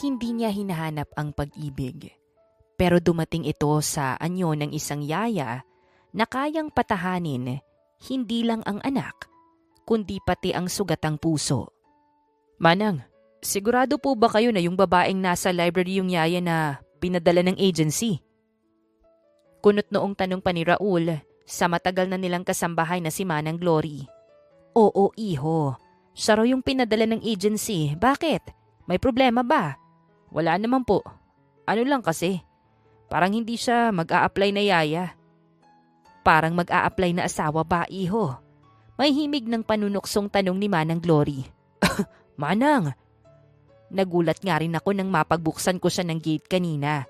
Hindi niya hinahanap ang pag-ibig. Pero dumating ito sa anyo ng isang yaya na kayang patahanin hindi lang ang anak, kundi pati ang sugatang puso. Manang, sigurado po ba kayo na yung babaeng nasa library yung yaya na pinadala ng agency? Kunot noong tanong pa ni Raul sa matagal na nilang kasambahay na si Manang Glory. Oo, iho. Siya raw yung pinadala ng agency. Bakit? May problema ba? Wala naman po. Ano lang kasi, parang hindi siya mag-a-apply na yaya. Parang mag-a-apply na asawa ba, iho? May himig ng panunuksong tanong ni Manang Glory. Manang! Nagulat nga rin ako nang mapagbuksan ko siya ng gate kanina.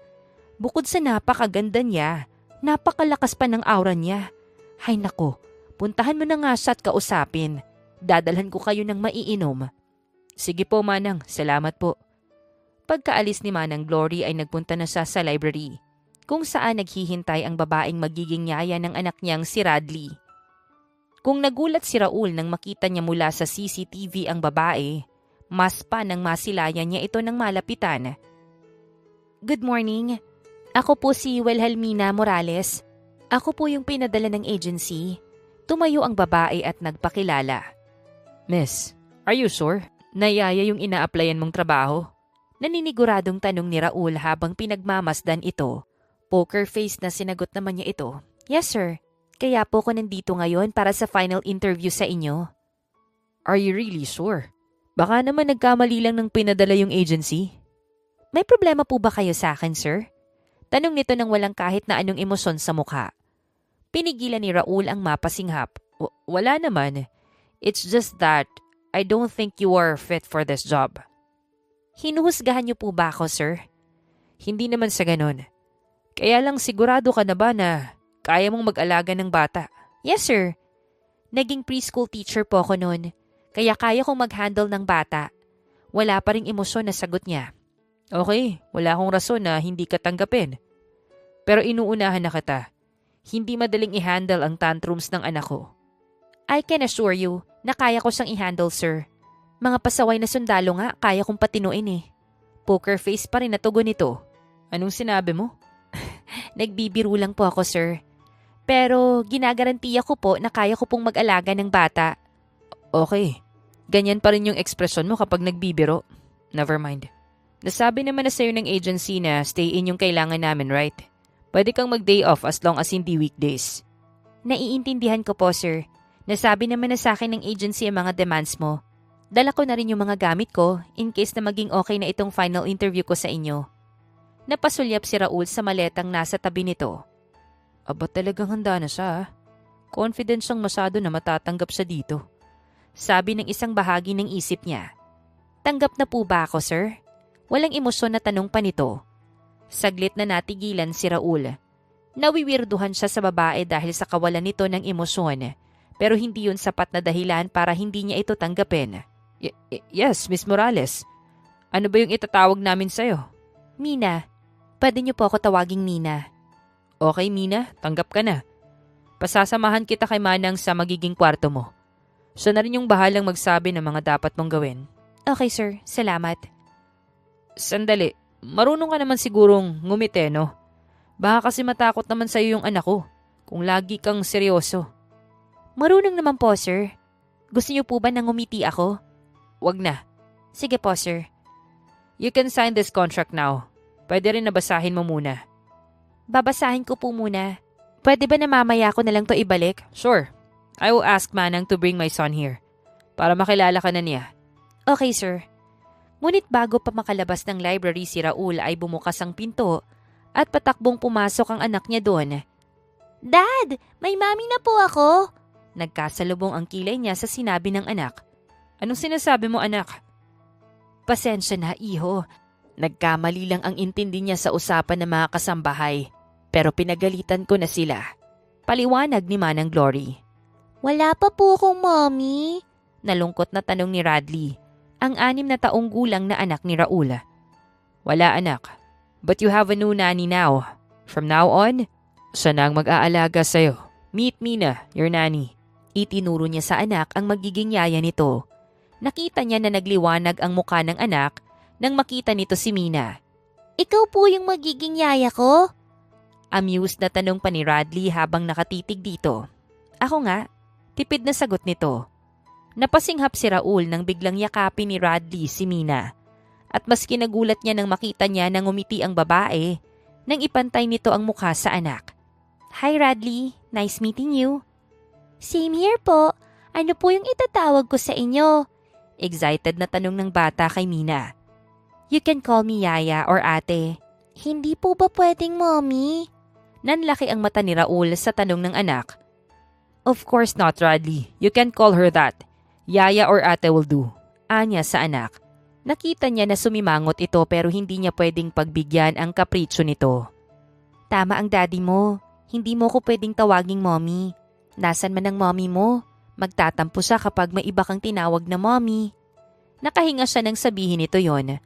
Bukod sa napakaganda niya, napakalakas pa ng aura niya. Hay nako, puntahan mo na nga siya at kausapin. Dadalhan ko kayo ng maiinom. Sige po, Manang. Salamat po. Pagkaalis ni Manang Glory ay nagpunta na siya sa library, kung saan naghihintay ang babaeng magiging yaya ng anak niyang si Radley. Kung nagulat si Raul nang makita niya mula sa CCTV ang babae, mas pa nang masilayan niya ito ng malapitan. Good morning. Ako po si Wilhelmina Morales. Ako po yung pinadala ng agency. Tumayo ang babae at nagpakilala. Miss, are you sure? Nayaya yung ina-applyan mong trabaho? Naniniguradong tanong ni Raul habang pinagmamasdan ito. Poker face na sinagot naman niya ito. Yes sir, kaya po ko nandito ngayon para sa final interview sa inyo. Are you really sure? Baka naman nagkamali lang ng pinadala yung agency. May problema po ba kayo sa akin sir? Tanong nito nang walang kahit na anong emosyon sa mukha. Pinigilan ni Raul ang mapasinghap. Wala naman. It's just that I don't think you are fit for this job. Hinuhusgahan niyo po ba ako, sir? Hindi naman sa ganon. Kaya lang sigurado ka na ba na kaya mong mag-alaga ng bata? Yes, sir. Naging preschool teacher po ako noon, kaya kaya kong mag-handle ng bata. Wala pa ring emosyon na sagot niya. Okay, wala akong rason na hindi ka tanggapin. Pero inuunahan na kita. Hindi madaling i-handle ang tantrums ng anak ko. I can assure you na kaya ko siyang i-handle, sir. Mga pasaway na sundalo nga, kaya kong patinuin eh. Poker face pa rin na tugon nito. Anong sinabi mo? Nagbibiro lang po ako, sir. Pero ginagarantiya ko po na kaya ko pong mag-alaga ng bata. Okay. Ganyan pa rin yung ekspresyon mo kapag nagbibiro. Never mind. Nasabi naman na sa'yo ng agency na stay in yung kailangan namin, right? Pwede kang mag-day off as long as hindi weekdays. Naiintindihan ko po, sir. Nasabi naman na sa akin ng agency ang mga demands mo. Dala ko na rin yung mga gamit ko in case na maging okay na itong final interview ko sa inyo. Napasulyap si Raul sa maletang nasa tabi nito. Aba talagang handa na siya. Confident siyang masyado na matatanggap siya dito. Sabi ng isang bahagi ng isip niya. Tanggap na po ba ako, sir? Walang emosyon na tanong pa nito. Saglit na natigilan si Raul. Nawiwirduhan siya sa babae dahil sa kawalan nito ng emosyon. Pero hindi yun sapat na dahilan para hindi niya ito tanggapin. Yes, Miss Morales. Ano ba yung itatawag namin sa'yo? Mina. Pwede niyo po ako tawaging Mina. Okay, Mina. Tanggap ka na. Pasasamahan kita kay Manang sa magiging kwarto mo. Siya na rin yung bahalang magsabi ng mga dapat mong gawin. Okay, sir. Salamat. Sandali. Marunong ka naman sigurong ngumiti, no? Baka kasi matakot naman sa'yo yung anak ko kung lagi kang seryoso. Marunong naman po, sir. Gusto niyo po ba nang ngumiti ako? Wag na. Sige po, sir. You can sign this contract now. Pwede rin nabasahin mo muna. Babasahin ko po muna. Pwede ba na mamaya ko na lang to ibalik? Sure. I will ask Manang to bring my son here. Para makilala ka na niya. Okay, sir. Ngunit bago pa makalabas ng library si Raul ay bumukas ang pinto at patakbong pumasok ang anak niya doon. Dad! May mami na po ako! Nagkasalubong ang kilay niya sa sinabi ng anak. Anong sinasabi mo, anak? Pasensya na, iho. Nagkamali lang ang intindi niya sa usapan ng mga kasambahay. Pero pinagalitan ko na sila. Paliwanag ni Manang Glory. Wala pa po akong mommy. Nalungkot na tanong ni Radley, ang 6 na taong gulang na anak ni Raul. Wala, anak. But you have a new nanny now. From now on, siya na ang mag-aalaga sa'yo. Meet Mina, your nanny. Itinuro niya sa anak ang magiging yaya nito. Nakita niya na nagliwanag ang muka ng anak nang makita nito si Mina. Ikaw po yung magiging yaya ko? Amused na tanong pa ni Radley habang nakatitig dito. Ako nga, tipid na sagot nito. Napasinghap si Raul nang biglang yakapin ni Radley si Mina. At mas kinagulat niya nang makita niya na ngumiti ang babae nang ipantay nito ang mukha sa anak. Hi Radley, nice meeting you. Same here po. Ano po yung itatawag ko sa inyo? Excited na tanong ng bata kay Mina. You can call me Yaya or Ate. Hindi po ba pwedeng mommy? Nanlaki ang mata ni Raul sa tanong ng anak. Of course not, Radley. You can call her that. Yaya or Ate will do. Anya sa anak. Nakita niya na sumimangot ito pero hindi niya pwedeng pagbigyan ang kapritsyo nito. Tama ang daddy mo. Hindi mo ko pwedeng tawaging mommy. Nasaan man ang mommy mo? Magtatampo siya kapag may iba kang tinawag na mommy. Nakahinga siya nang sabihin ito yon.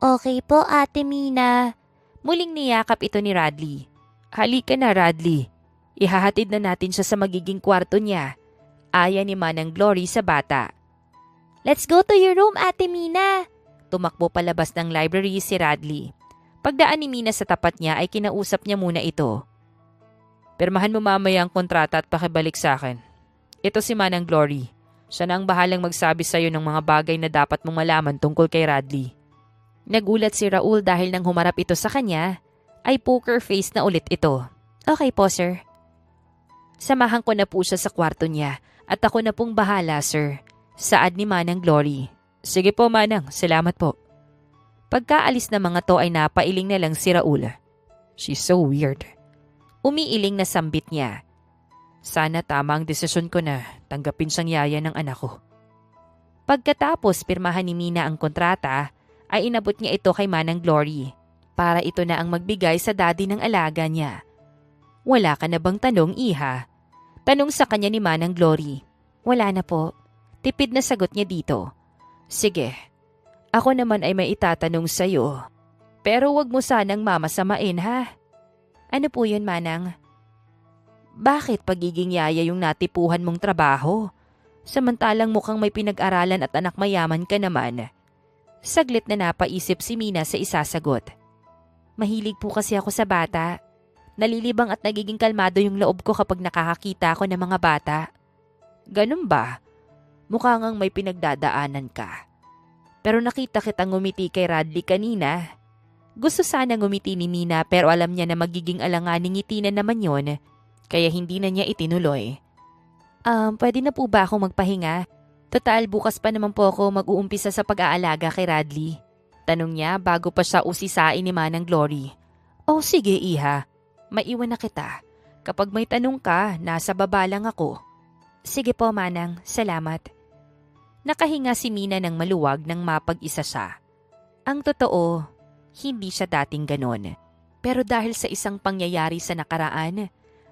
Okay po, Ate Mina. Muling niyakap ito ni Radley. Halika na, Radley. Ihahatid na natin siya sa magiging kwarto niya. Aya ni Manang Glory sa bata. Let's go to your room, Ate Mina. Tumakbo palabas ng library si Radley. Pagdaan ni Mina sa tapat niya ay kinausap niya muna ito. Pirmahan mo mamaya ang kontrata at pakibalik sa akin. Ito si Manang Glory. Siya na ang bahalang magsabi sa iyo ng mga bagay na dapat mong malaman tungkol kay Radley. Nagulat si Raul dahil nang humarap ito sa kanya, ay poker face na ulit ito. Okay po, sir. Samahan ko na po siya sa kwarto niya at ako na pong bahala, sir. Saad ni Manang Glory. Sige po, Manang. Salamat po. Pagkaalis na mga to ay napailing na lang si Raul. She's so weird. Umiiling na sambit niya. Sana tama ang desisyon ko na tanggapin siyang yaya ng anak ko. Pagkatapos pirmahan ni Mina ang kontrata, ay inabot niya ito kay Manang Glory para ito na ang magbigay sa daddy ng alaga niya. Wala ka na bang tanong, iha? Tanong sa kanya ni Manang Glory. Wala na po. Tipid na sagot niya dito. Sige, ako naman ay may itatanong sa'yo. Pero wag mo sanang mamasamain, ha? Ano po yun, Manang? Bakit pagiging yaya yung natipuhan mong trabaho? Samantalang mukhang may pinag-aralan at anak mayaman ka naman. Saglit na napaisip si Mina sa isasagot. Mahilig po kasi ako sa bata. Nalilibang at nagiging kalmado yung loob ko kapag nakakakita ako ng mga bata. Ganun ba? Mukha ngang may pinagdadaanan ka. Pero nakita kitang ngumiti kay Radley kanina. Gusto sana ngumiti ni Mina pero alam niya na magiging alanganing ngiti na naman yon, kaya hindi na niya itinuloy. Pwede na po ba akong magpahinga? Total, bukas pa naman po ako mag-uumpisa sa pag-aalaga kay Radley. Tanong niya bago pa siya usisain ni Manang Glory. Oh sige, iha. Maiwan na kita. Kapag may tanong ka, nasa baba lang ako. Sige po, Manang. Salamat. Nakahinga si Mina ng maluwag nang mapag-isa siya. Ang totoo, hindi siya dating ganon. Pero dahil sa isang pangyayari sa nakaraan,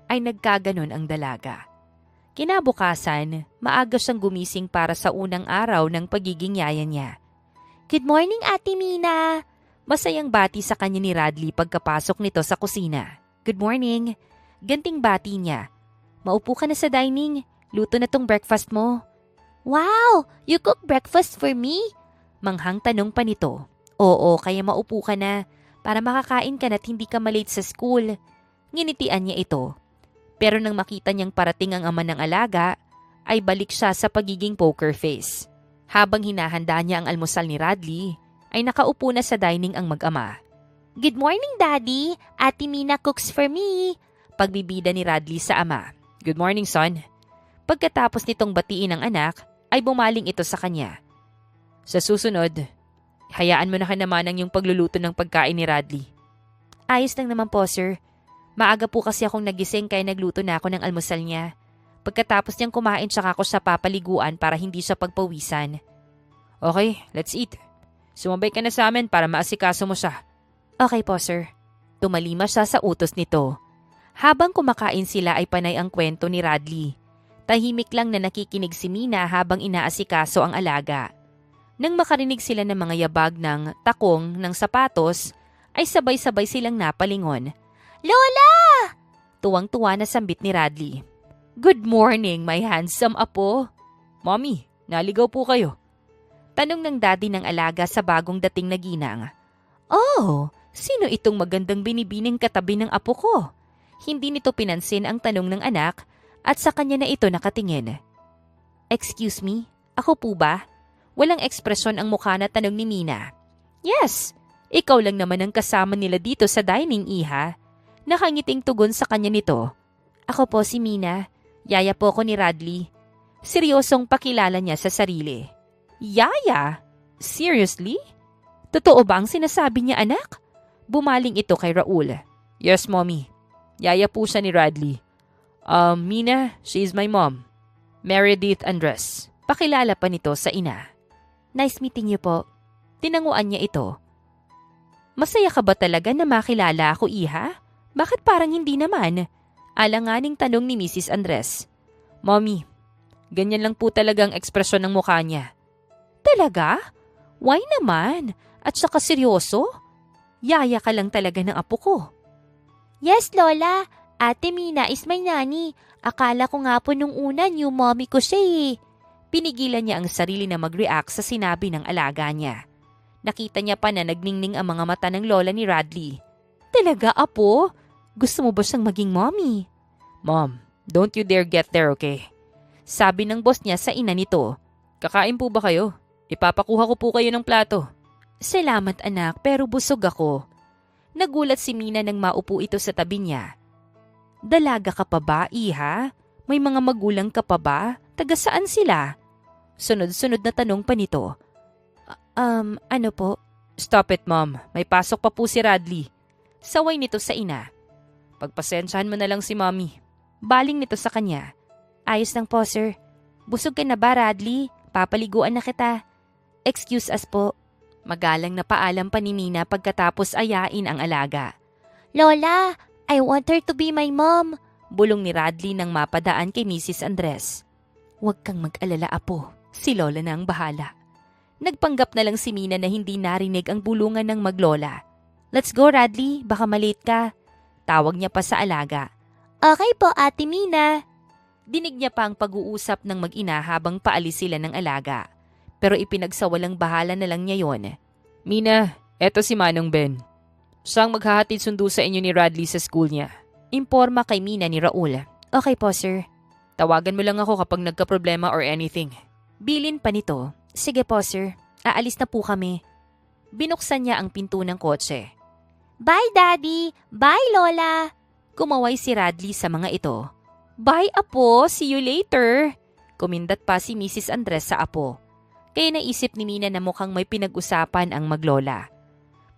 ay nagkaganon ang dalaga. Kinabukasan, maaga siyang gumising para sa unang araw ng pagiging yaya niya. Good morning, Ate Mina. Masayang bati sa kanya ni Radley pagkapasok nito sa kusina. Good morning. Ganting bati niya. Maupo ka na sa dining. Luto na tong breakfast mo. Wow! You cook breakfast for me? Manghang tanong pa nito. Oo, kaya maupo ka na para makakain ka na't hindi ka malate sa school. Nginitian niya ito. Pero nang makita niyang parating ang ama ng alaga, ay balik siya sa pagiging poker face. Habang hinahanda niya ang almusal ni Radley, ay nakaupo na sa dining ang mag-ama. Good morning, Daddy. Ate Mina cooks for me. Pagbibida ni Radley sa ama. Good morning, son. Pagkatapos nitong batiin ang anak, ay bumaling ito sa kanya. Sa susunod, hayaan mo na naman ang yung pagluluto ng pagkain ni Radley. Ayos lang naman po, sir. Maaga po kasi akong nagising kaya nagluto na ako ng almusal niya. Pagkatapos niyang kumain tsaka ako sa papaliguan para hindi siya pagpawisan. Okay, let's eat. Sumabay ka na sa amin para maasikaso mo siya. Okay po, sir. Tumalima siya sa utos nito. Habang kumakain sila ay panay ang kwento ni Radley. Tahimik lang na nakikinig si Mina habang inaasikaso ang alaga. Nang makarinig sila ng mga yabag ng takong ng sapatos, ay sabay-sabay silang napalingon. Lola! Tuwang-tuwa na sambit ni Radley. Good morning, my handsome apo. Mommy, naligaw po kayo. Tanong ng daddy ng alaga sa bagong dating na ginang. Oh, sino itong magandang binibining katabi ng apo ko? Hindi nito pinansin ang tanong ng anak at sa kanya na ito nakatingin. Excuse me, ako po ba? Walang ekspresyon ang mukha na tanong ni Mina. Yes, ikaw lang naman ang kasama nila dito sa dining, iha. Nakangiting tugon sa kanya nito. Ako po si Mina. Yaya po ko ni Radley. Seryosong pakilala niya sa sarili. Yaya? Seriously? Totoo ba ang sinasabi niya, anak? Bumaling ito kay Raul. Yes, mommy. Yaya po siya ni Radley. Mina, she's my mom. Meredith Andres. Pakilala pa nito sa ina. Nice meeting you po. Tinanguan niya ito. Masaya ka ba talaga na makilala ako, iha? Bakit parang hindi naman? Alanganing tanong ni Mrs. Andres. Mommy, ganyan lang po talagang ekspresyon ng mukha niya. Talaga? Why naman? At saka seryoso? Yaya ka lang talaga ng apo ko. Yes, Lola. Ate Mina is my nanny. Akala ko nga po nung una new mommy ko siya eh. Pinigilan niya ang sarili na mag-react sa sinabi ng alaga niya. Nakita niya pa na nagningning ang mga mata ng lola ni Radley. Talaga, apo? Gusto mo ba siyang maging mommy? Mom, don't you dare get there, okay? Sabi ng boss niya sa ina nito. Kakain po ba kayo? Ipapakuha ko po kayo ng plato. Salamat anak, pero busog ako. Nagulat si Mina nang maupo ito sa tabi niya. Dalaga ka pa ba, iha? May mga magulang ka pa ba? Taga saan sila? Sunod-sunod na tanong pa nito. Ano po? Stop it, Mom. May pasok pa po si Radley. Saway nito sa ina. Pagpasensyahan mo na lang si Mommy. Baling nito sa kanya. Ayos lang po, sir. Busog ka na ba, Radley? Papaliguan na kita. Excuse us po. Magalang na paalam pa ni Mina pagkatapos ayain ang alaga. Lola, I want her to be my mom. Bulong ni Radley nang mapadaan kay Mrs. Andres. Huwag kang mag-alala, apo. Si Lola na ang bahala. Nagpanggap na lang si Mina na hindi narinig ang bulungan ng maglola. Let's go, Radley. Baka malate ka. Tawag niya pa sa alaga. Okay po, Ate Mina. Dinig niya pa ang pag-uusap ng mag-ina habang paalis sila ng alaga. Pero ipinagsawalang bahala na lang niya yon. Mina, eto si Manong Ben. Siyang maghahatid sundo sa inyo ni Radley sa school niya. Imporma kay Mina ni Raul. Okay po, sir. Tawagan mo lang ako kapag nagka-problema or anything. Bilin pa nito. Sige po, sir. Aalis na po kami. Binuksan niya ang pinto ng kotse. Bye, Daddy. Bye, Lola. Kumaway si Radley sa mga ito. Bye, apo. See you later. Kumindat pa si Mrs. Andres sa apo. Kaya naisip ni Mina na mukhang may pinag-usapan ang maglola.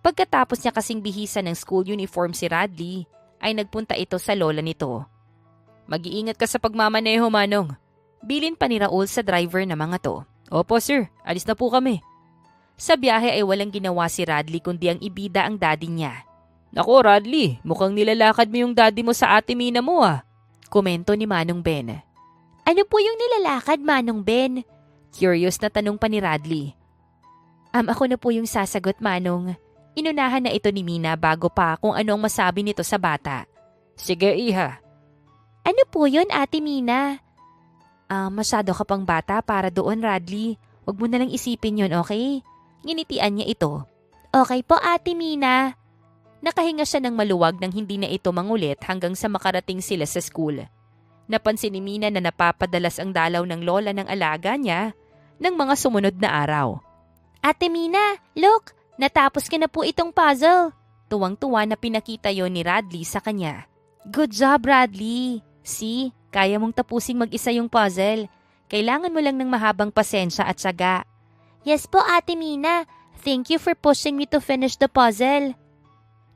Pagkatapos niya kasing bihisa ng school uniform si Radley, ay nagpunta ito sa lola nito. Mag-iingat ka sa pagmamaneho, Manong. Bilin pa ni Raul sa driver na mga to. Opo, sir. Alis na po kami. Sa biyahe ay walang ginawa si Radley kundi ang ibida ang daddy niya. Nako, Radley, mukhang nilalakad mo yung daddy mo sa ate Mina mo ah. Komento ni Manong Ben. Ano po yung nilalakad, Manong Ben? Curious na tanong pa ni Radley. Ako na po yung sasagot, Manong. Inunahan na ito ni Mina bago pa kung ano ang masabi nito sa bata. Sige, iha. Ano po yun, Ate Mina? Masyado ka pang bata para doon, Radley. Huwag mo nalang isipin yun, okay? Nginitian niya ito. Okay po, Ate Mina. Nakahinga siya ng maluwag nang hindi na ito mangulit hanggang sa makarating sila sa school. Napansin ni Mina na napapadalas ang dalaw ng lola ng alaga niya ng mga sumunod na araw. Ate Mina, look! Natapos ka na po itong puzzle. Tuwang-tuwa na pinakita yon ni Radley sa kanya. Good job, Radley. See, kaya mong tapusing mag-isa yung puzzle. Kailangan mo lang ng mahabang pasensya at syaga. Yes po, Ate Mina. Thank you for pushing me to finish the puzzle.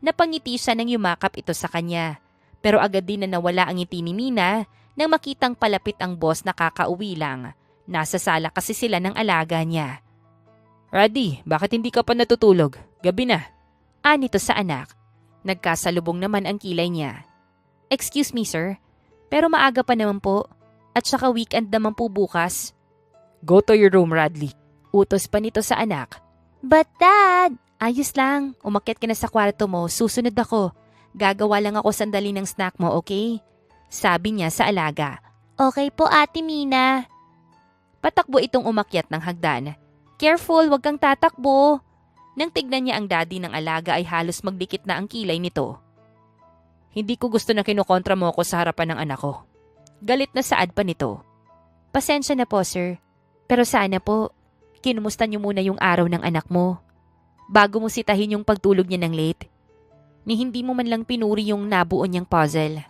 Napangiti siya nang yumakap ito sa kanya. Pero agad din na nawala ang ngiti ni Mina nang makitang palapit ang boss na kakauwi lang. Nasa sala kasi sila ng alaga niya. Raddy, bakit hindi ka pa natutulog? Gabi na. Anito sa anak. Nagkasalubong naman ang kilay niya. Excuse me, sir. Pero maaga pa naman po. At saka weekend naman po bukas. Go to your room, Radley. Utos pa nito sa anak. But Dad! Ayos lang. Umakyat ka na sa kwarto mo. Susunod ako. Gagawa lang ako sandali ng snack mo, okay? Sabi niya sa alaga. Okay po, Ate Mina. Patakbo itong umakyat ng hagdan. Careful, wag kang tatakbo. Nang tignan niya ang daddy ng alaga ay halos magdikit na ang kilay nito. Hindi ko gusto na kinukontra mo ako sa harapan ng anak ko. Galit na saad pa nito. Pasensya na po, sir. Pero sana po, kinumusta niyo muna yung araw ng anak mo. Bago mo sitahin yung pagtulog niya ng late. Ni hindi mo man lang pinuri yung nabuo niyang puzzle.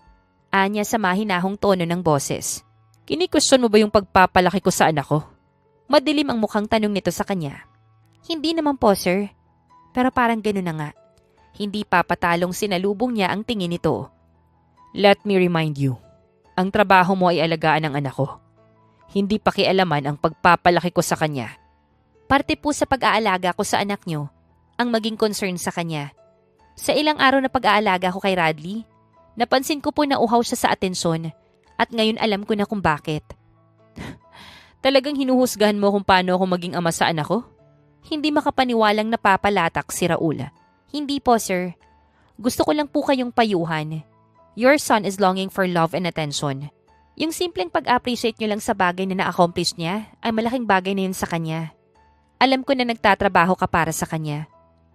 Anya sa mahinahong tono ng boses. Kini-question mo ba yung pagpapalaki ko sa anak ko? Madilim ang mukhang tanong nito sa kanya. Hindi naman po, sir. Pero parang gano'n na nga. Hindi papatalong sinalubong niya ang tingin nito. Let me remind you, ang trabaho mo ay alagaan ng anak ko. Hindi pakialaman ang pagpapalaki ko sa kanya. Parte po sa pag-aalaga ko sa anak niyo, ang maging concern sa kanya. Sa ilang araw na pag-aalaga ko kay Radley, napansin ko po na uhaw siya sa atensyon at ngayon alam ko na kung bakit. Talagang hinuhusgahan mo kung paano ako maging ama sa anak ko? Hindi makapaniwalang napapalatak si Raul. Hindi po, sir. Gusto ko lang po kayong payuhan. Your son is longing for love and attention. Yung simpleng pag-appreciate nyo lang sa bagay na na-accomplish niya ay malaking bagay na yun sa kanya. Alam ko na nagtatrabaho ka para sa kanya.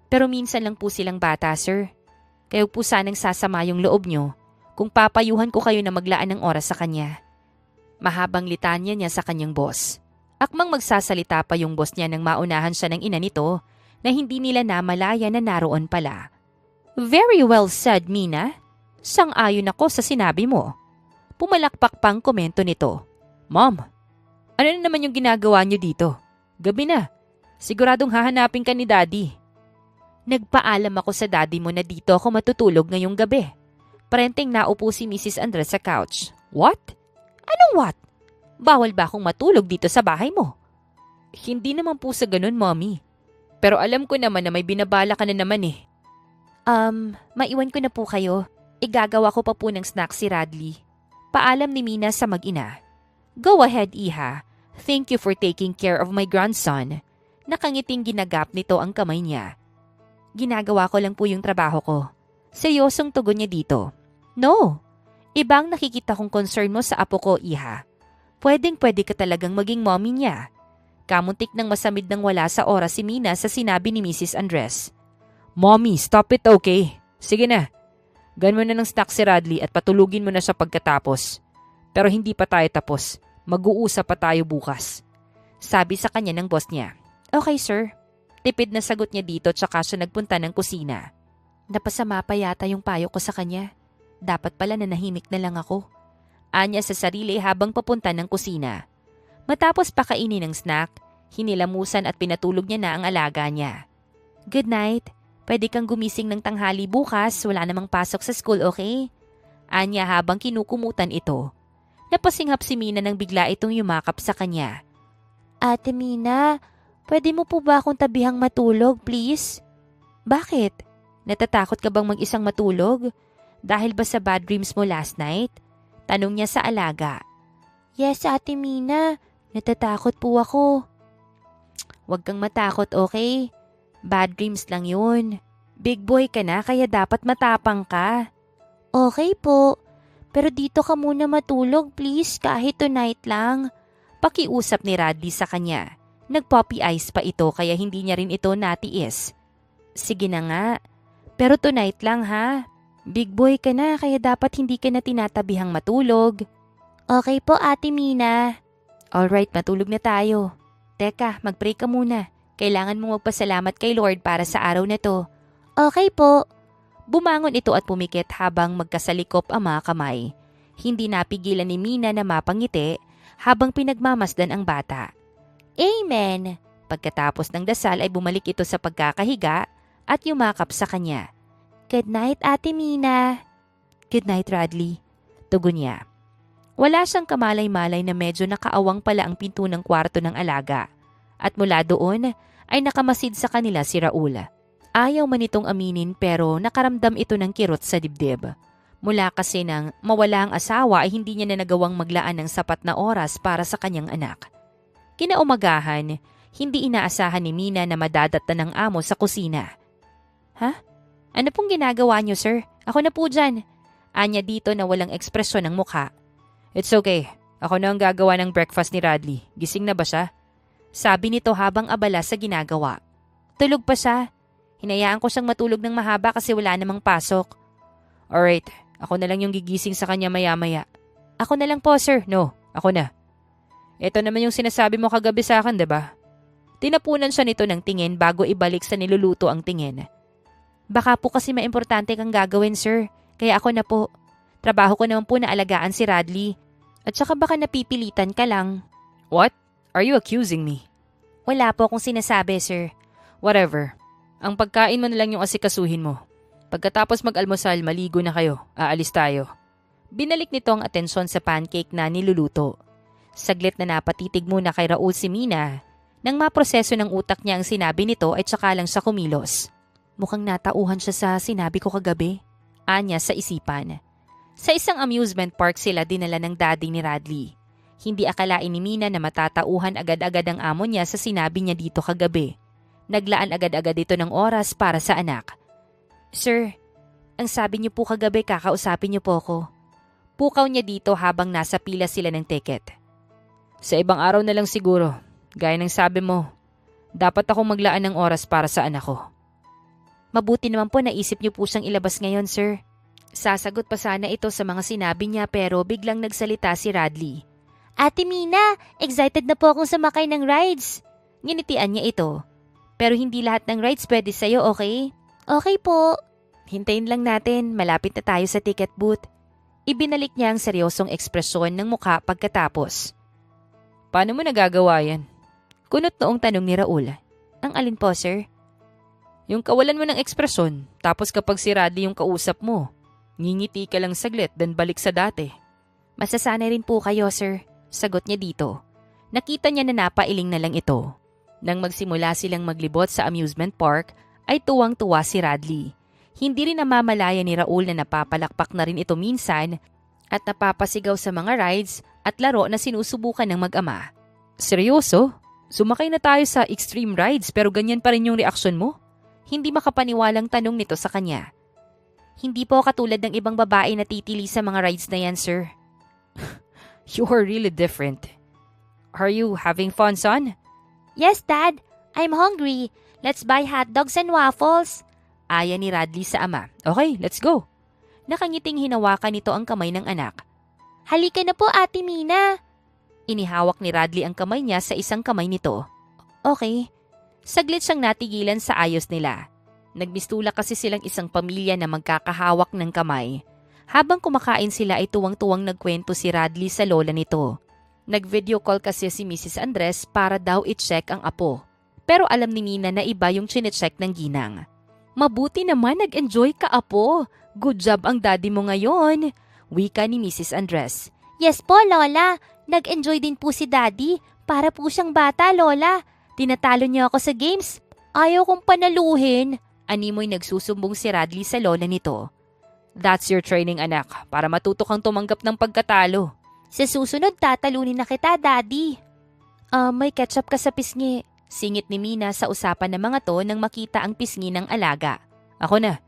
Pero minsan lang po silang bata, sir. Kaya po sanang sasama yung loob nyo kung papayuhan ko kayo na maglaan ng oras sa kanya. Mahabang litanya niya sa kanyang boss. Akmang magsasalita pa yung boss niya nang maunahan siya ng ina nito na hindi nila namalaya na naroon pala. Very well said, Mina. Sang-ayon ako sa sinabi mo. Pumalakpak pang komento nito. Mom, ano na naman yung ginagawa niyo dito? Gabi na. Siguradong hahanapin ka ni Daddy. Nagpaalam ako sa daddy mo na dito ako matutulog ngayong gabi. Parenteng naupo si Mrs. Andres sa couch. What? Anong what? Bawal ba akong matulog dito sa bahay mo? Hindi naman po sa ganun, Mommy. Pero alam ko naman na may binabala ka na naman eh. Maiwan ko na po kayo. Igagawa ko pa po ng snack si Radley. Paalam ni Mina sa mag-ina. Go ahead, Iha. Thank you for taking care of my grandson. Nakangiting ginagap nito ang kamay niya. Ginagawa ko lang po yung trabaho ko. Seryosong tugon niya dito. No. Ibang nakikita kong concern mo sa apo ko, Iha. Pwedeng-pwede ka talagang maging mommy niya. Kamuntik nang masamid nang wala sa oras si Mina sa sinabi ni Mrs. Andres. Mommy, stop it, okay? Sige na. Gan mo na ng snack si Radley at patulugin mo na siya pagkatapos. Pero hindi pa tayo tapos. Mag-uusap pa tayo bukas. Sabi sa kanya ng boss niya. Okay, sir. Tipid na sagot niya dito tsaka siya nagpunta ng kusina. Napasama pa yata yung payo ko sa kanya. Dapat pala nanahimik na lang ako. Anya sa sarili habang papunta ng kusina. Matapos pakainin ng snack, hinilamusan at pinatulog niya na ang alaga niya. Good night. Pwede kang gumising ng tanghali bukas, wala namang pasok sa school, okay? Anya habang kinukumutan ito. Napasinghap si Mina nang bigla itong yumakap sa kanya. Ate Mina, pwede mo po ba akong tabihang matulog, please? Bakit? Natatakot ka bang mag-isang matulog? Dahil ba sa bad dreams mo last night? Tanong niya sa alaga. Yes, Ate Mina. Natatakot po ako. Huwag kang matakot, okay? Bad dreams lang yun. Big boy ka na kaya dapat matapang ka. Okay po. Pero dito ka muna matulog, please, kahit tonight lang. Pakiusap ni Radley sa kanya. Nag-poppy eyes pa ito kaya hindi niya rin ito natiis. Sige na nga. Pero tonight lang ha. Big boy ka na kaya dapat hindi ka na tinatabihang matulog. Okay po, Ate Mina. Alright, matulog na tayo. Teka, mag-pray ka muna. Kailangan mong magpasalamat kay Lord para sa araw na to. Okay po. Bumangon ito at pumikit habang magkasalikop ang mga kamay. Hindi napigilan ni Mina na mapangiti habang pinagmamasdan ang bata. Amen! Pagkatapos ng dasal ay bumalik ito sa pagkakahiga at yumakap sa kanya. Good night, Ate Mina. Good night, Radley. Tugon niya. Wala siyang kamalay-malay na medyo nakaawang pala ang pinto ng kwarto ng alaga. At mula doon ay nakamasid sa kanila si Raul. Ayaw man itong aminin pero nakaramdam ito ng kirot sa dibdib. Mula kasi nang mawala ang asawa ay hindi niya na nagawang maglaan ng sapat na oras para sa kanyang anak. Kinaumagahan, hindi inaasahan ni Mina na madadata ng amo sa kusina. Ha? Ano pong ginagawa niyo, sir? Ako na po dyan. Anya dito na walang ekspresyon ng mukha. It's okay. Ako na ang gagawa ng breakfast ni Radley. Gising na ba siya? Sabi nito habang abala sa ginagawa. Tulog pa siya. Hinayaan ko siyang matulog ng mahaba kasi wala namang pasok. Alright, ako na lang yung gigising sa kanya maya-maya. Ako na lang po, sir. No, ako na. Ito naman yung sinasabi mo kagabi sa akin, diba? Tinapunan siya nito ng tingin bago ibalik sa niluluto ang tingin. Baka po kasi maimportante kang gagawin, sir. Kaya ako na po. Trabaho ko naman po na alagaan si Radley. At saka baka napipilitan ka lang. What? Are you accusing me? Wala po akong sinasabi, sir. Whatever. Ang pagkain mo na lang yung asikasuhin mo. Pagkatapos mag-almusal, maligo na kayo. Aalis tayo. Binalik nito ang atensyon sa pancake na niluluto. Saglit na napatitig muna kay Raul si Mina. Nang maproseso ng utak niya ang sinabi nito ay tsaka lang siya kumilos. Mukhang natauhan siya sa sinabi ko kagabi. Anya sa isipan. Sa isang amusement park sila dinala ng daddy ni Radley. Hindi akalain ni Mina na matatauhan agad-agad ang amo niya sa sinabi niya dito kagabi. Naglaan agad-agad ito ng oras para sa anak. Sir, ang sabi niyo po kagabi kakausapin niyo po ako. Pukaw niya dito habang nasa pila sila ng ticket. Sa ibang araw na lang siguro. Gaya ng sabi mo, dapat akong maglaan ng oras para sa anak ko. Mabuti naman po naisip niyo po siyang ilabas ngayon, sir. Sasagot pa sana ito sa mga sinabi niya pero biglang nagsalita si Radley. Ate Mina, excited na po akong sumakay ng rides. Nginitian niya ito. Pero hindi lahat ng rides pwede sa'yo, okay? Okay po. Hintayin lang natin, malapit na tayo sa ticket booth. Ibinalik niya ang seryosong ekspresyon ng mukha pagkatapos. Paano mo nagagawa yan? Kunot noong tanong ni Raul. Ang alin po, sir? Yung kawalan mo ng ekspresyon, tapos kapag si Radley yung kausap mo, ngingiti ka lang saglit dan balik sa dati. Masasanay rin po kayo, sir. Sagot niya dito. Nakita niya na napailing na lang ito. Nang magsimula silang maglibot sa amusement park, ay tuwang-tuwa si Radley. Hindi rin namamalaya ni Raul na napapalakpak na rin ito minsan at napapasigaw sa mga rides at laro na sinusubukan ng mag-ama. Seryoso? Sumakay na tayo sa extreme rides pero ganyan pa rin yung reaksyon mo? Hindi makapaniwalang tanong nito sa kanya. Hindi po katulad ng ibang babae na titili sa mga rides na yan, sir. You are really different. Are you having fun, son? Yes, Dad. I'm hungry. Let's buy hot dogs and waffles. Aya ni Radley sa ama. Okay, let's go. Nakangiting hinawakan nito ang kamay ng anak. Halika na po, Ate Mina. Inihawak ni Radley ang kamay niya sa isang kamay nito. Okay. Saglit siyang natigilan sa ayos nila. Nagmistula kasi silang isang pamilya na magkakahawak ng kamay. Habang kumakain sila ay tuwang-tuwang nagkwento si Radley sa lola nito. Nag-video call kasi si Mrs. Andres para daw i-check ang apo. Pero alam ni Mina na iba yung chinecheck ng ginang. Mabuti naman nag-enjoy ka, apo. Good job ang daddy mo ngayon. Wika ni Mrs. Andres. Yes po, Lola. Nag-enjoy din po si daddy. Para po siyang bata, Lola. Tinatalo niyo ako sa games. Ayaw kong panaluhin. Animoy nagsusumbong si Radley sa lola nito. That's your training, anak, para matuto kang tumanggap ng pagkatalo. Sa susunod, tatalunin na kita, Daddy. May ketchup ka sa pisngi. Singit ni Mina sa usapan ng mga to nang makita ang pisngi ng alaga. Ako na.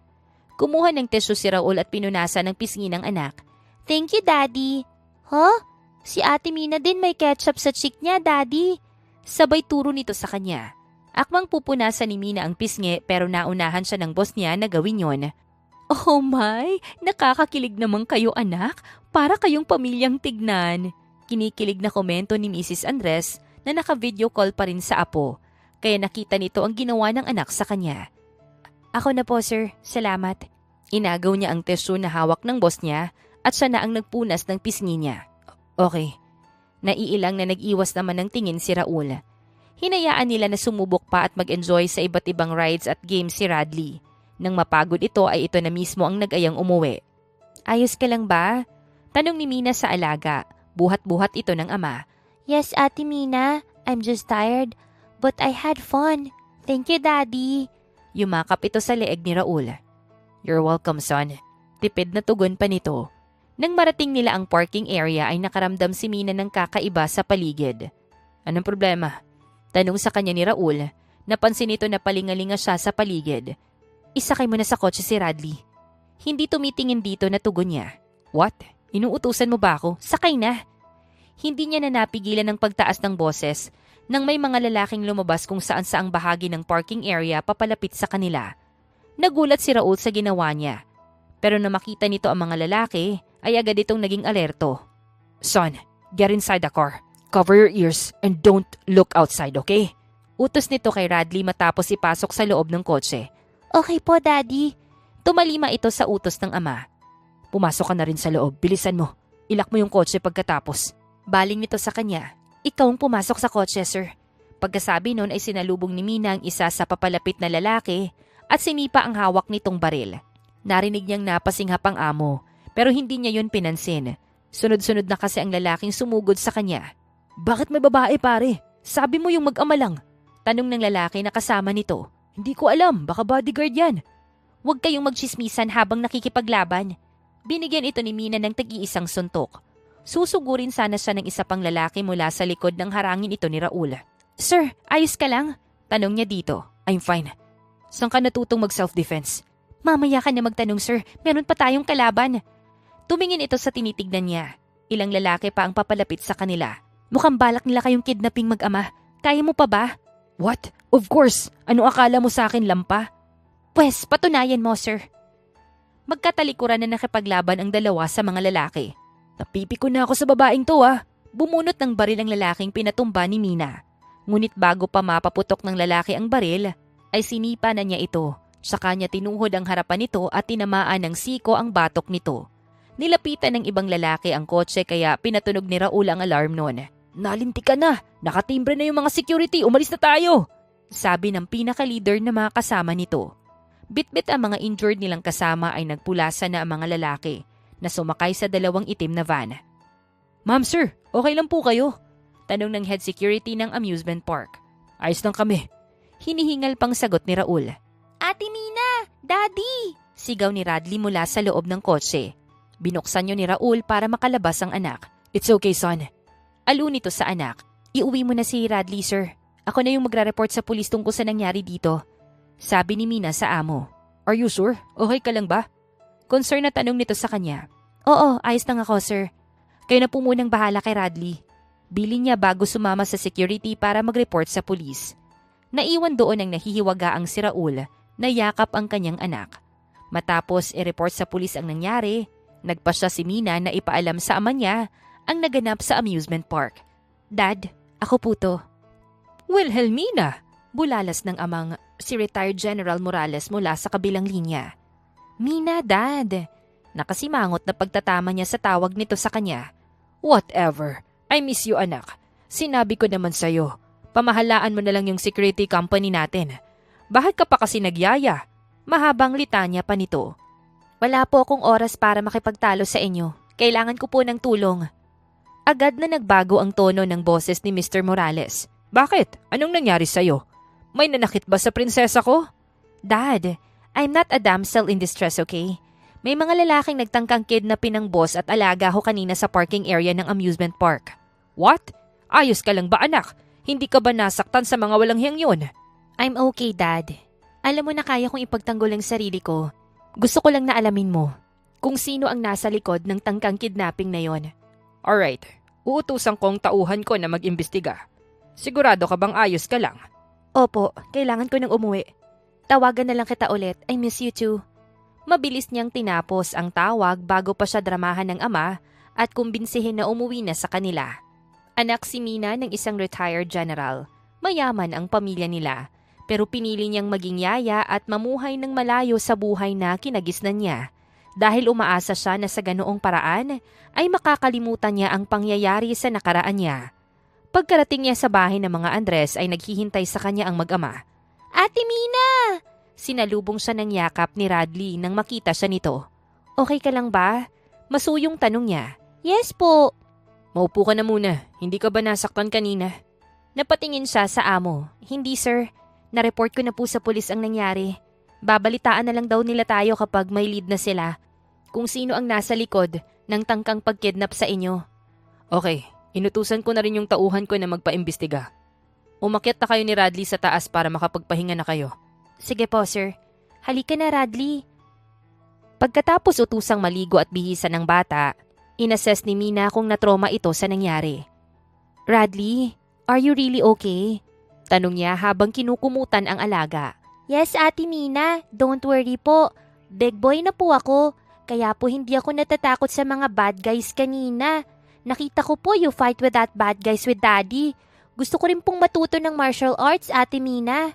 Kumuha ng tissue si Raul at pinunasan ng pisngi ng anak. Thank you, Daddy. Huh? Si Ate Mina din may ketchup sa cheek niya, Daddy. Sabay turo nito sa kanya. Akmang pupunasan ni Mina ang pisngi pero naunahan siya ng boss niya na gawin yon. Oh my, nakakakilig naman kayo anak, para kayong pamilyang tignan. Kinikilig na komento ni Mrs. Andres na naka-video call pa rin sa apo, kaya nakita nito ang ginawa ng anak sa kanya. Ako na po sir, salamat. Inagaw niya ang tissue na hawak ng boss niya at siya na ang nagpunas ng pisngi niya. Okay, naiilang na nag-iwas naman ng tingin si Raul. Hinayaan nila na sumubok pa at mag-enjoy sa iba't ibang rides at games si Radley. Nang mapagod ito ay ito na mismo ang nag-ayang umuwi. Ayos ka lang ba? Tanong ni Mina sa alaga. Buhat-buhat ito ng ama. Yes, Ate Mina. I'm just tired. But I had fun. Thank you, Daddy. Yumakap ito sa leeg ni Raul. You're welcome, son. Tipid na tugon pa nito. Nang marating nila ang parking area ay nakaramdam si Mina ng kakaiba sa paligid. Anong problema? Tanong sa kanya ni Raul. Napansin nito na palingalinga siya sa paligid. Isakay mo na sa kotse si Radley. Hindi tumitingin dito na tugon niya. What? Inuutusan mo ba ako? Sakay na. Hindi niya na napigilan ng pagtaas ng boses nang may mga lalaking lumabas kung saan-saang bahagi ng parking area papalapit sa kanila. Nagulat si Raul sa ginawa niya. Pero na makita nito ang mga lalaki, ay agad itong naging alerto. Son, get inside the car. Cover your ears and don't look outside, okay? Utos nito kay Radley matapos ipasok sa loob ng kotse. Okay po, Daddy. Tumalima ito sa utos ng ama. Pumasok ka na rin sa loob, bilisan mo. Ilak mo yung kotse pagkatapos. Baling nito sa kanya. Ikaw ang pumasok sa kotse, sir. Pagkasabi nun ay sinalubong ni Mina ang isa sa papalapit na lalaki at sinipa ang hawak nitong baril. Narinig niyang napasinghap ang amo, pero hindi niya yun pinansin. Sunod-sunod na kasi ang lalaking sumugod sa kanya. Bakit may babae, pare? Sabi mo yung mag-ama lang. Tanong ng lalaki na kasama nito. Hindi ko alam, baka bodyguard yan. Huwag kayong magchismisan habang nakikipaglaban. Binigyan ito ni Mina ng tag-iisang suntok. Susugurin sana siya ng isa pang lalaki mula sa likod ng harangin ito ni Raul. Sir, ayos ka lang? Tanong niya dito. I'm fine. Saan ka natutong mag-self-defense? Mamaya ka na magtanong, sir. Meron pa tayong kalaban. Tumingin ito sa tinitignan niya. Ilang lalaki pa ang papalapit sa kanila. Mukhang balak nila kayong kidnapping mag-ama. Kaya mo pa ba? What? Of course. Ano akala mo sa akin, lampa? Pwes, patunayan mo, sir. Magkatalikuran na nakipaglaban ang dalawa sa mga lalaki. Napipiko na ako sa babaeng to Bumunot ng baril ang lalaking pinatumba ni Mina. Ngunit bago pa mapaputok ng lalaki ang baril, ay sinipa na niya ito. Saka niya tinuhod ang harapan nito at tinamaan ng siko ang batok nito. Nilapitan ng ibang lalaki ang kotse kaya pinatunog ni Raul ang alarm noon. Nalinti ka na! Nakatimbre na yung mga security! Umalis na tayo! Sabi ng pinaka-leader na mga kasama nito. Bitbit ang mga injured nilang kasama ay nagpulasa na ang mga lalaki na sumakay sa dalawang itim na van. Ma'am sir, okay lang po kayo? Tanong ng head security ng amusement park. Ayos lang kami. Hinihingal pang sagot ni Raul. Ate Mina! Daddy! Sigaw ni Radley mula sa loob ng kotse. Binuksan niyo ni Raul para makalabas ang anak. It's okay, son. Alo nito sa anak. Iuwi mo na si Radley, sir. Ako na yung magra-report sa pulis tungkol sa nangyari dito. Sabi ni Mina sa amo. Are you sure? Okay ka lang ba? Concern na tanong nito sa kanya. Oo, ayos lang ako, sir. Kayo na po munang bahala kay Radley. Bilin niya bago sumama sa security para mag-report sa pulis. Naiwan doon ang nahihiwagaang si Raul na yakap ang kanyang anak. Matapos i-report sa pulis ang nangyari, nagpa siya si Mina na ipaalam sa ama niya ang naganap sa amusement park. Dad, ako po to. Wilhelmina! Bulalas ng amang si retired General Morales mula sa kabilang linya. Mina, Dad! Nakasimangot na pagtatama niya sa tawag nito sa kanya. Whatever. I miss you, anak. Sinabi ko naman sa'yo. Pamahalaan mo na lang yung security company natin. Bakit ka pa kasi nagyaya? Mahabang litanya pa nito. Wala po akong oras para makipagtalo sa inyo. Kailangan ko po ng tulong. Agad na nagbago ang tono ng boses ni Mr. Morales. Bakit? Anong nangyari sa'yo? May nanakit ba sa prinsesa ko? Dad, I'm not a damsel in distress, okay? May mga lalaking nagtangkang kidnapin ng boss at alaga ho kanina sa parking area ng amusement park. What? Ayos ka lang ba, anak? Hindi ka ba nasaktan sa mga walang hiyang yun? I'm okay, Dad. Alam mo na kaya kong ipagtanggol ang sarili ko. Gusto ko lang na alamin mo kung sino ang nasa likod ng tangkang kidnapping na yon. Alright, uutusan kong tauhan ko na mag-imbestiga. Sigurado ka bang ayos ka lang? Opo, kailangan ko nang umuwi. Tawagan na lang kita ulit. I miss you too. Mabilis niyang tinapos ang tawag bago pa siya dramahan ng ama at kumbinsihin na umuwi na sa kanila. Anak si Mina ng isang retired general. Mayaman ang pamilya nila, pero pinili niyang maging yaya at mamuhay ng malayo sa buhay na kinagisnan niya. Dahil umaasa siya na sa ganoong paraan ay makakalimutan niya ang pangyayari sa nakaraan niya. Pagkarating niya sa bahay ng mga Andres ay naghihintay sa kanya ang mag-ama. Ate Mina! Sinalubong siya ng yakap ni Radley nang makita siya nito. Okay ka lang ba? Masuyong tanong niya. Yes po. Maupo ka na muna. Hindi ka ba nasaktan kanina? Napatingin siya sa amo. Hindi sir. Na-report ko na po sa pulis ang nangyari. Babalitaan na lang daw nila tayo kapag may lead na sila. Kung sino ang nasa likod ng tangkang pagkidnap sa inyo. Okay, inutusan ko na rin yung tauhan ko na magpaimbestiga. Umakyat na kayo ni Radley sa taas para makapagpahinga na kayo. Sige po, sir. Halika na, Radley. Pagkatapos utusang maligo at bihisan ng bata, Inassess ni Mina kung natroma ito sa nangyari. Radley, are you really okay? Tanong niya habang kinukumutan ang alaga. Yes, Ate Mina. Don't worry po. Big boy na po ako. Kaya po hindi ako natatakot sa mga bad guys kanina. Nakita ko po you fight with that bad guys with Daddy. Gusto ko rin pong matuto ng martial arts, Ate Mina.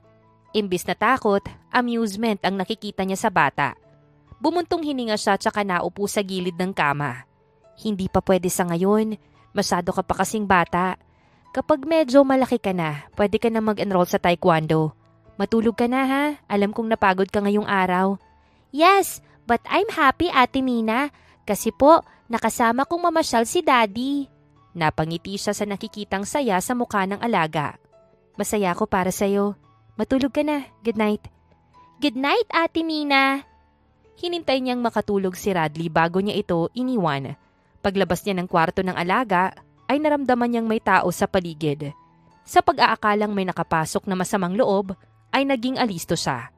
Imbis na takot, amusement ang nakikita niya sa bata. Bumuntong hininga siya tsaka naupo sa gilid ng kama. Hindi pa pwede sa ngayon. Masyado ka pa kasing bata. Kapag medyo malaki ka na, pwede ka na mag-enroll sa taekwondo. Matulog ka na ha. Alam kong napagod ka ngayong araw. Yes, but I'm happy, Ate Mina. Kasi po, nakasama kong mamasyal si Daddy. Napangiti siya sa nakikitang saya sa mukha ng alaga. Masaya ako para sa'yo. Matulog ka na. Good night. Good night, Ate Mina. Hinintay niyang makatulog si Radley bago niya ito iniwan. Paglabas niya ng kwarto ng alaga, ay naramdaman niyang may tao sa paligid. Sa pag-aakalang may nakapasok na masamang loob, ay naging alisto siya.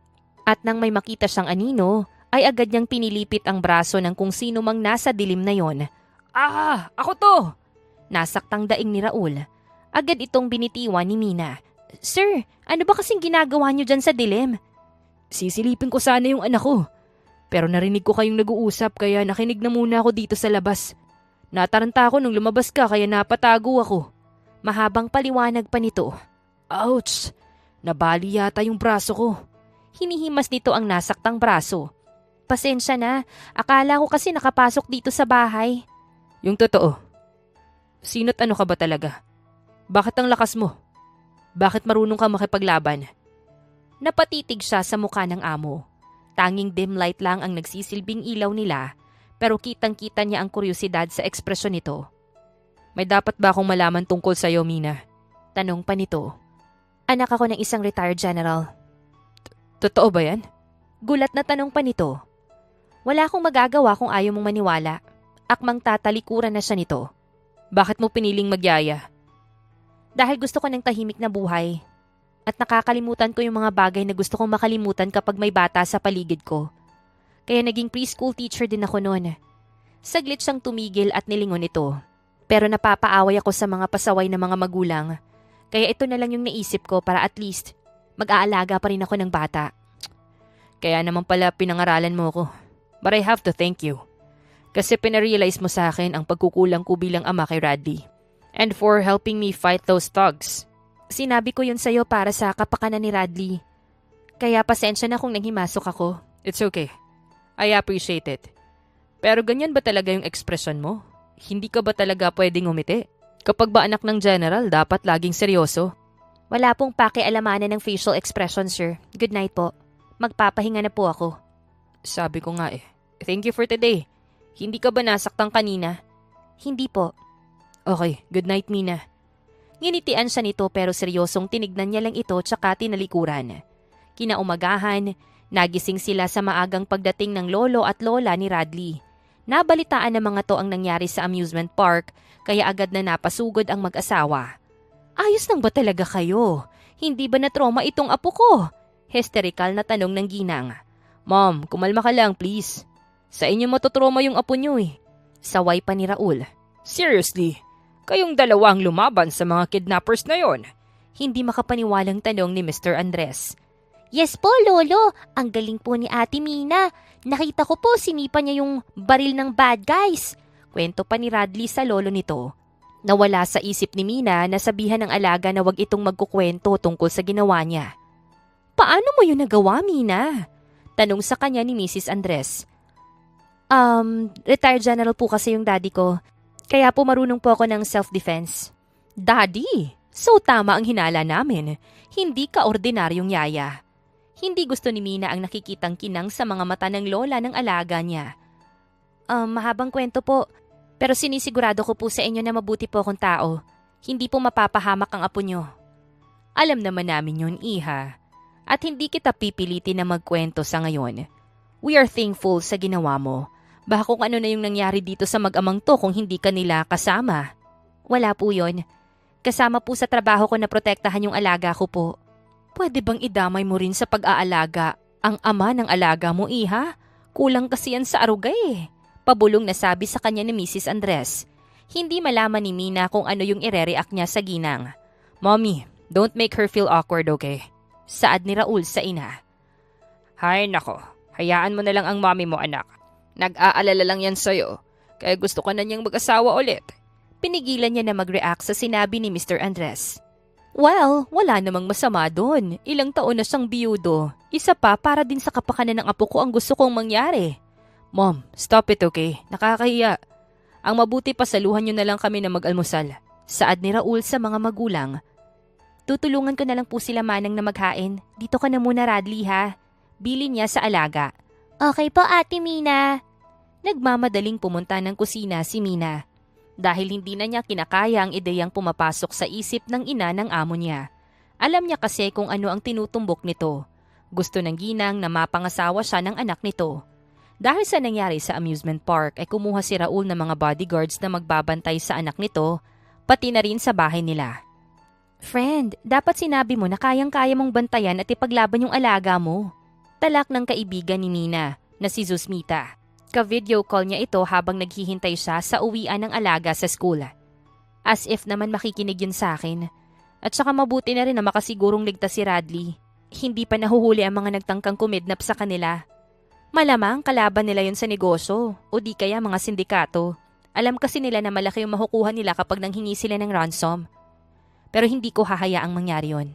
At nang may makita siyang anino, ay agad niyang pinilipit ang braso ng kung sino mang nasa dilim na yon. Ah! Ako to! Nasaktang daing ni Raul. Agad itong binitiwan ni Mina. Sir, ano ba kasing ginagawa niyo dyan sa dilim? Sisilipin ko sana yung anak ko. Pero narinig ko kayong nag-uusap kaya nakinig na muna ako dito sa labas. Nataranta ako nung lumabas ka kaya napatago ako. Mahabang paliwanag pa nito. Ouch! Nabali yata yung braso ko. Hinihimas nito ang nasaktang braso. Pasensya na, akala ko kasi nakapasok dito sa bahay. Yung totoo. Sino't ano ka ba talaga? Bakit ang lakas mo? Bakit marunong ka makipaglaban? Napatitig siya sa mukha ng amo. Tanging dim light lang ang nagsisilbing ilaw nila, pero kitang-kita niya ang kuryosidad sa ekspresyon nito. May dapat ba akong malaman tungkol sa'yo, Mina? Tanong pa nito. Anak ako ng isang retired general. Totoo ba yan? Gulat na tanong pa nito. Wala akong magagawa kung ayaw mong maniwala. Akmang tatalikuran na siya nito. Bakit mo piniling magyaya? Dahil gusto ko ng tahimik na buhay. At nakakalimutan ko yung mga bagay na gusto kong makalimutan kapag may bata sa paligid ko. Kaya naging preschool teacher din ako noon. Saglit siyang tumigil at nilingon ito. Pero napapaaway ako sa mga pasaway na mga magulang. Kaya ito na lang yung naisip ko para at least mag-aalaga pa rin ako ng bata. Kaya naman pala pinangaralan mo ko. But I have to thank you. Kasi pinarealize mo sa akin ang pagkukulang ko bilang ama kay Radley. And for helping me fight those thugs. Sinabi ko yun sa'yo para sa kapakanan ni Radley. Kaya pasensya na kung nanghimasok ako. It's okay. I appreciate it. Pero ganyan ba talaga yung ekspresyon mo? Hindi ka ba talaga pwedeng umiti? Kapag ba anak ng general, dapat laging seryoso. Wala pong pakialamanan ng facial expression, sir. Good night po. Magpapahinga na po ako. Sabi ko nga eh. Thank you for today. Hindi ka ba nasaktan kanina? Hindi po. Okay, good night, Mina. Nginitian siya nito pero seryosong tinignan niya lang ito tsaka tinalikuran. Kinaumagahan, nagising sila sa maagang pagdating ng lolo at lola ni Radley. Nabalitaan ng mga to ang nangyari sa amusement park kaya agad na napasugod ang mag-asawa. Ayos lang ba talaga kayo? Hindi ba na-trauma itong apo ko? Hysterical na tanong ng ginang. Mom, kumalma ka lang please. Sa inyo matutrauma yung apo niyo eh. Saway pa ni Raul. Seriously? Kayong dalawa ang lumaban sa mga kidnappers na yon? Hindi makapaniwalang tanong ni Mr. Andres. Yes po, Lolo. Ang galing po ni Ate Mina. Nakita ko po sinipa niya yung baril ng bad guys. Kwento pa ni Radley sa lolo nito. Nawala sa isip ni Mina na sabihan ng alaga na wag itong magkukwento tungkol sa ginawa niya. Paano mo yun nagawa, Mina? Tanong sa kanya ni Mrs. Andres. Retired general po kasi yung daddy ko. Kaya po marunong po ako ng self-defense. Daddy? So tama ang hinala namin. Hindi ka ordinaryong yaya. Hindi gusto ni Mina ang nakikitang kinang sa mga mata ng lola ng alaga niya. Mahabang kwento po. Pero sinisigurado ko po sa inyo na mabuti po akong tao. Hindi po mapapahamak ang apo nyo. Alam naman namin yun, Iha. At hindi kita pipilitin na magkwento sa ngayon. We are thankful sa ginawa mo. Baka kung ano na yung nangyari dito sa mag-amang to kung hindi ka nila kasama. Wala po yun. Kasama po sa trabaho ko na protektahan yung alaga ko po. Pwede bang idamay mo rin sa pag-aalaga ang ama ng alaga mo, Iha? Kulang kasi yan sa arugay eh. Pabulong na sabi sa kanya ni Mrs. Andres. Hindi malaman ni Mina kung ano yung ire-react niya sa ginang. Mommy, don't make her feel awkward, okay? Saad ni Raul sa ina. Hay nako, hayaan mo na lang ang mommy mo anak. Nag-aalala lang yan sa'yo, kaya gusto ka na niyang mag-asawa ulit. Pinigilan niya na mag-react sa sinabi ni Mr. Andres. Well, wala namang masama doon. Ilang taon na siyang biyudo. Isa pa para din sa kapakanan ng apo ko ang gusto kong mangyari. Mom, stop it okay? Nakakahiya. Ang mabuti pa saluhan niyo na lang kami na mag-almusal. Saad ni Raul sa mga magulang. Tutulungan ko na lang po sila manang na maghain. Dito ka na muna Radley ha. Bili niya sa alaga. Okay po Ate Mina. Nagmamadaling pumunta ng kusina si Mina. Dahil hindi na niya kinakaya ang ideyang pumapasok sa isip ng ina ng amo niya. Alam niya kasi kung ano ang tinutumbok nito. Gusto ng ginang na mapangasawa siya ng anak nito. Dahil sa nangyari sa amusement park ay kumuha si Raul ng mga bodyguards na magbabantay sa anak nito, pati na rin sa bahay nila. Friend, dapat sinabi mo na kayang-kaya mong bantayan at ipaglaban yung alaga mo. Talak ng kaibigan ni Mina na si Zuzmita. Ka-video call niya ito habang naghihintay siya sa uwian ng alaga sa school. As if naman makikinig yun sa akin. At saka mabuti na rin na makasigurong ligtas si Radley. Hindi pa nahuhuli ang mga nagtangkang kumidnap sa kanila. Malamang kalaban nila yun sa negosyo o di kaya mga sindikato. Alam kasi nila na malaki yung makukuha nila kapag nanghingi sila ng ransom. Pero hindi ko hahayaang mangyari yun.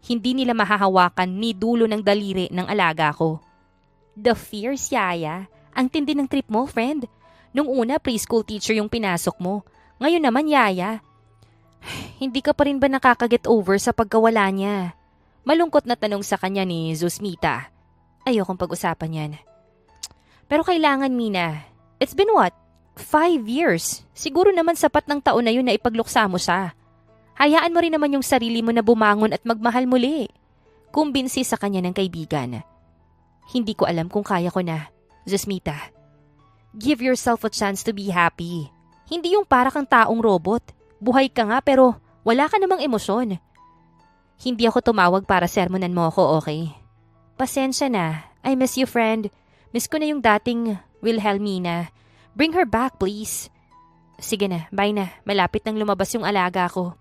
Hindi nila mahahawakan ni dulo ng daliri ng alaga ko. The fierce yaya. Ang tindi ng trip mo, friend. Nung una, preschool teacher yung pinasok mo. Ngayon naman, yaya. Hindi ka pa rin ba nakakaget over sa pagkawala niya? Malungkot na tanong sa kanya ni Zuzmita. Ayokong pag-usapan yan. Pero kailangan, Mina. It's been what? 5 years. Siguro naman sapat ng taon na yun na ipagluksa mo siya. Hayaan mo rin naman yung sarili mo na bumangon at magmahal muli. Kumbinsi sa kanya ng kaibigan. Hindi ko alam kung kaya ko na. Zuzmita, give yourself a chance to be happy. Hindi yung para kang taong robot. Buhay ka nga pero wala ka namang emosyon. Hindi ako tumawag para sermonan mo ako, okay? Pasensya na. I miss you, friend. Miss ko na yung dating Wilhelmina. Bring her back, please. Sige na, bye na. Malapit nang lumabas yung alaga ko.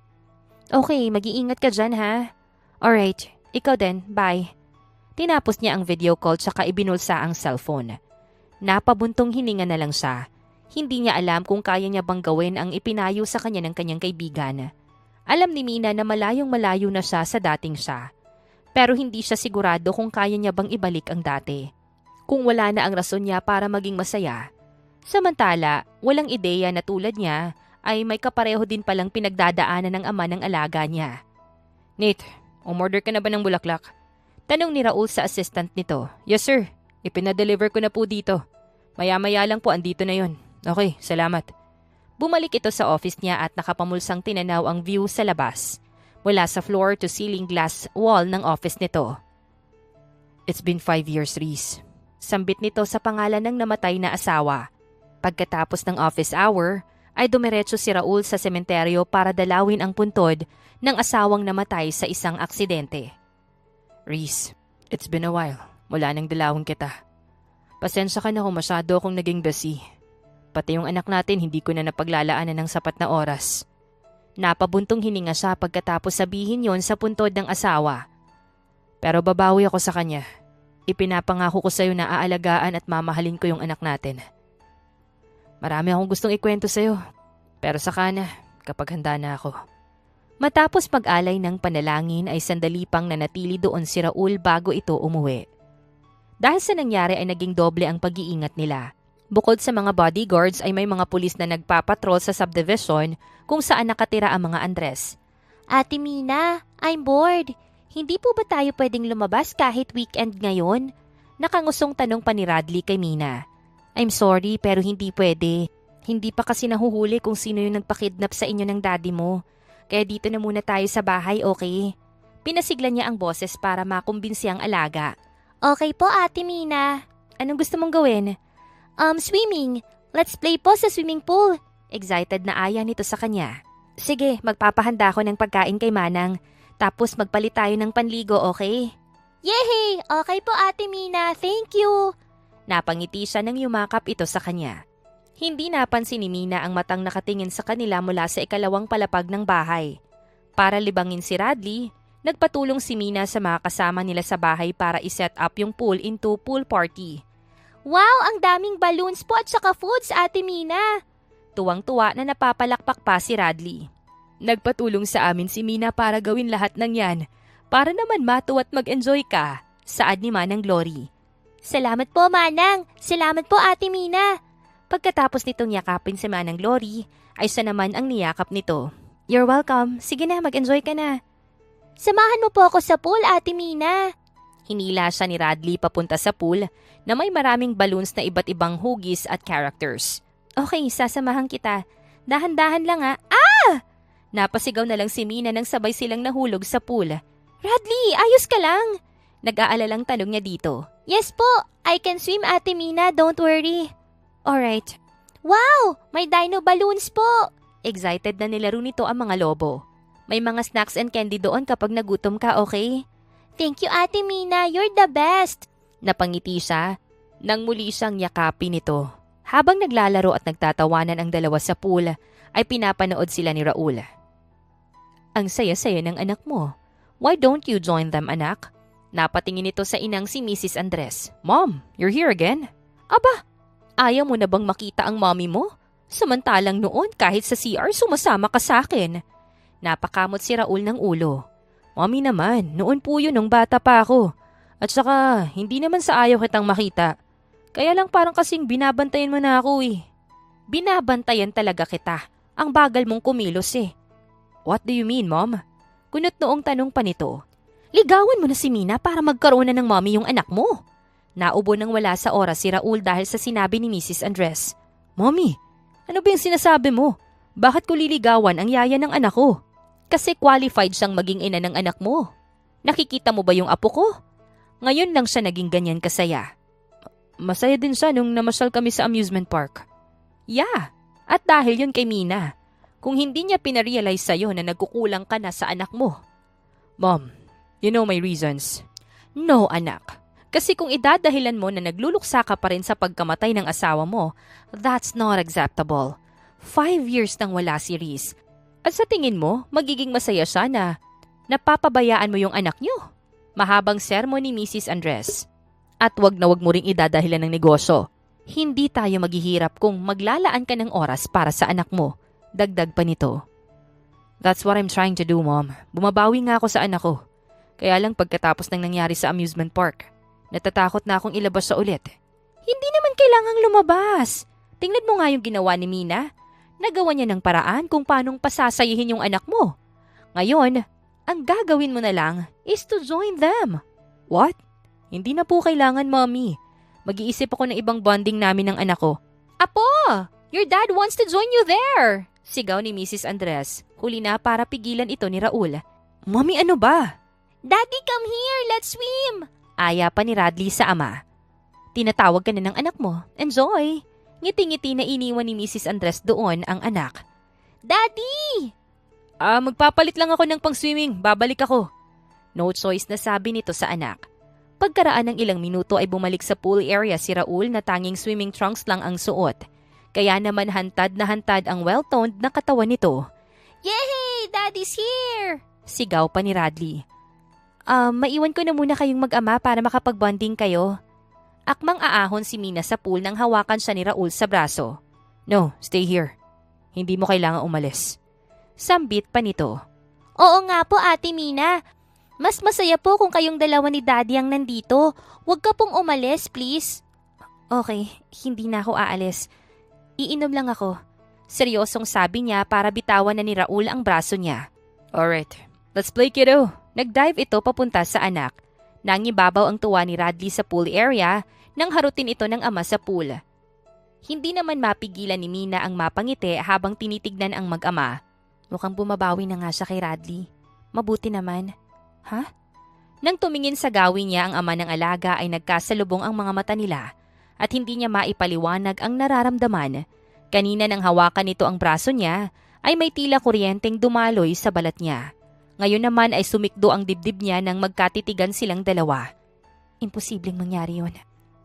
Okay, mag-iingat ka dyan, ha? Alright, ikaw din, bye. Tinapos niya ang video call tsaka ibinulsa ang cellphone. Napabuntong hininga na lang siya. Hindi niya alam kung kaya niya bang gawin ang ipinayo sa kanya ng kanyang kaibigan. Alam ni Mina na malayong malayo na siya sa dating siya. Pero hindi siya sigurado kung kaya niya bang ibalik ang dati. Kung wala na ang rason niya para maging masaya. Samantala, walang ideya na tulad niya ay may kapareho din palang pinagdadaanan ng ama ng alaga niya. Nate, umorder ka na ba ng bulaklak? Tanong ni Raul sa assistant nito. Yes sir, ipinadeliver ko na po dito. Maya-maya lang po andito na yon. Okay, salamat. Bumalik ito sa office niya at nakapamulsang tinanaw ang view sa labas. Mula sa floor to ceiling glass wall ng office nito. It's been 5 years, Reese. Sambit nito sa pangalan ng namatay na asawa. Pagkatapos ng office hour, ay dumiretso si Raul sa sementeryo para dalawin ang puntod ng asawang namatay sa isang aksidente. Reese, it's been a while mula nang dalawin kita. Pasensya ka na kung masyado akong naging busy. Pati yung anak natin hindi ko na napaglalaanan ng sapat na oras. Napabuntong hininga siya pagkatapos sabihin yon sa puntod ng asawa. Pero babawi ako sa kanya. Ipinapangako ko sa iyo na aalagaan at mamahalin ko yung anak natin. Marami akong gustong ikwento sa iyo, pero saka na kapag handa na ako. Matapos mag-alay ng panalangin ay sandali pang nanatili doon si Raul bago ito umuwi. Dahil sa nangyari ay naging doble ang pag-iingat nila. Bukod sa mga bodyguards ay may mga pulis na nagpapatrol sa subdivision kung saan nakatira ang mga Andres. Ate Mina, I'm bored. Hindi po ba tayo pwedeng lumabas kahit weekend ngayon? Nakangusong tanong pa ni Radley kay Mina. I'm sorry pero hindi pwede. Hindi pa kasi nahuhuli kung sino yung nagpakidnap sa inyo ng daddy mo. Kaya dito na muna tayo sa bahay, okay? Pinasigla niya ang boses para makumbinsi ang alaga. Okay po, Ate Mina. Anong gusto mong gawin? Swimming. Let's play po sa swimming pool. Excited na aya nito sa kanya. Sige, magpapahanda ako ng pagkain kay Manang. Tapos magpalit tayo ng panligo, okay? Yehey! Okay po, Ate Mina. Thank you. Napangiti siya nang yumakap ito sa kanya. Hindi napansin ni Mina ang matang nakatingin sa kanila mula sa ikalawang palapag ng bahay. Para libangin si Radley, nagpatulong si Mina sa mga kasama nila sa bahay para iset up yung pool into pool party. Wow, ang daming balloons po at saka foods, Ate Mina. Tuwang-tuwa na napapalakpak pa si Radley. Nagpatulong sa amin si Mina para gawin lahat ng yan. Para naman matuwa at mag-enjoy ka, saad ni Manang Glory. Salamat po, Manang. Salamat po, Ate Mina. Pagkatapos nitong yakapin si Manang Glory, ay siya naman ang niyakap nito. You're welcome. Sige na, mag-enjoy ka na. Samahan mo po ako sa pool, Ate Mina. Hinila siya ni Radley papunta sa pool na may maraming balloons na iba't ibang hugis at characters. Okay, sasamahan kita. Dahan-dahan lang ha. Ah! Napasigaw na lang si Mina nang sabay silang nahulog sa pool. Radley, ayos ka lang. Nag-aalalang tanong niya dito. Yes po, I can swim, Ate Mina, don't worry. Alright. Wow, may dino balloons po. Excited na nilaro nito ang mga lobo. May mga snacks and candy doon kapag nagutom ka, okay? Thank you, Ate Mina, you're the best. Napangiti siya nang muli siyang yakapin nito. Habang naglalaro at nagtatawanan ang dalawa sa pool, ay pinapanood sila ni Raul. Ang saya-saya ng anak mo. Why don't you join them, anak? Napatingin ito sa inang si Mrs. Andres. Mom, you're here again? Aba, ayaw mo na bang makita ang mommy mo? Samantalang noon kahit sa CR sumasama ka sa akin. Napakamot si Raul ng ulo. Mommy naman, noon po yun nung bata pa ako. At saka, hindi naman sa ayaw kitang makita. Kaya lang parang kasing binabantayan mo na ako eh. Binabantayan talaga kita. Ang bagal mong kumilos eh. What do you mean, Mom? Kunot noong tanong pa nito. Ligawan mo na si Mina para magkaroon na ng mommy yung anak mo. Naubo nang wala sa oras si Raul dahil sa sinabi ni Mrs. Andres. Mommy, ano ba yung sinasabi mo? Bakit ko liligawan ang yaya ng anak ko? Kasi qualified siyang maging ina ng anak mo. Nakikita mo ba yung apo ko? Ngayon lang siya naging ganyan kasaya. Masaya din siya nung namasyal kami sa amusement park. Yeah, at dahil yun kay Mina. Kung hindi niya pinarealize sa'yo na nagkukulang ka na sa anak mo. Mom, you know my reasons. No, anak. Kasi kung idadahilan mo na nagluluksa ka pa rin sa pagkamatay ng asawa mo, that's not acceptable. 5 years nang wala si Riz. At sa tingin mo, magiging masaya siya na napapabayaan mo yung anak niyo. Mahabang sermon ni Mrs. Andres. At wag na wag mo ring idadahilan ng negosyo. Hindi tayo maghihirap kung maglalaan ka ng oras para sa anak mo. Dagdag pa nito. That's what I'm trying to do, Mom. Bumabawi nga ako sa anak ko. Kaya lang pagkatapos ng nangyari sa amusement park, natatakot na akong ilabas sa ulit. Hindi naman kailangang lumabas. Tingnan mo nga yung ginawa ni Mina. Nagawa niya ng paraan kung paanong pasasayihin yung anak mo. Ngayon, ang gagawin mo na lang is to join them. What? Hindi na po kailangan, Mommy. Mag-iisip ako ng ibang bonding namin ng anak ko. Apo! Your dad wants to join you there! Sigaw ni Mrs. Andres. Huli na para pigilan ito ni Raul. Mommy, ano ba? Daddy, come here, let's swim! Aya pa ni Radley sa ama. Tinatawag ka na ng anak mo. Enjoy! Ngiti-ngiti na iniwan ni Mrs. Andres doon ang anak. Daddy! Magpapalit lang ako ng pang-swimming. Babalik ako. No choice na sabi nito sa anak. Pagkaraan ng ilang minuto ay bumalik sa pool area si Raul na tanging swimming trunks lang ang suot. Kaya naman hantad na hantad ang well-toned na katawan nito. Yay! Daddy's here! Sigaw pa ni Radley. Maiwan ko na muna kayong mag-ama para makapag-bonding kayo. Akmang aahon si Mina sa pool nang hawakan siya ni Raul sa braso. No, stay here. Hindi mo kailangang umalis. Sambit pa nito. Oo nga po, Ate Mina. Mas masaya po kung kayong dalawa ni Daddy ang nandito. Huwag ka pong umalis, please. Okay, hindi na ako aalis. Iinom lang ako. Seryosong sabi niya para bitawan na ni Raul ang braso niya. Alright, let's play, kiddo. Nag-dive ito papunta sa anak. Nangibabaw ang tuwa ni Radley sa pool area nang harutin ito ng ama sa pool. Hindi naman mapigilan ni Mina ang mapangiti habang tinitignan ang mag-ama. Mukhang bumabawi na nga siya kay Radley. Mabuti naman. Ha? Nang tumingin sa gawin niya ang ama ng alaga ay nagkasalubong ang mga mata nila at hindi niya maipaliwanag ang nararamdaman. Kanina nang hawakan nito ang braso niya ay may tila kuryenteng dumaloy sa balat niya. Ngayon naman ay sumikdo ang dibdib niya nang magkatitigan silang dalawa. Imposibleng mangyari yun.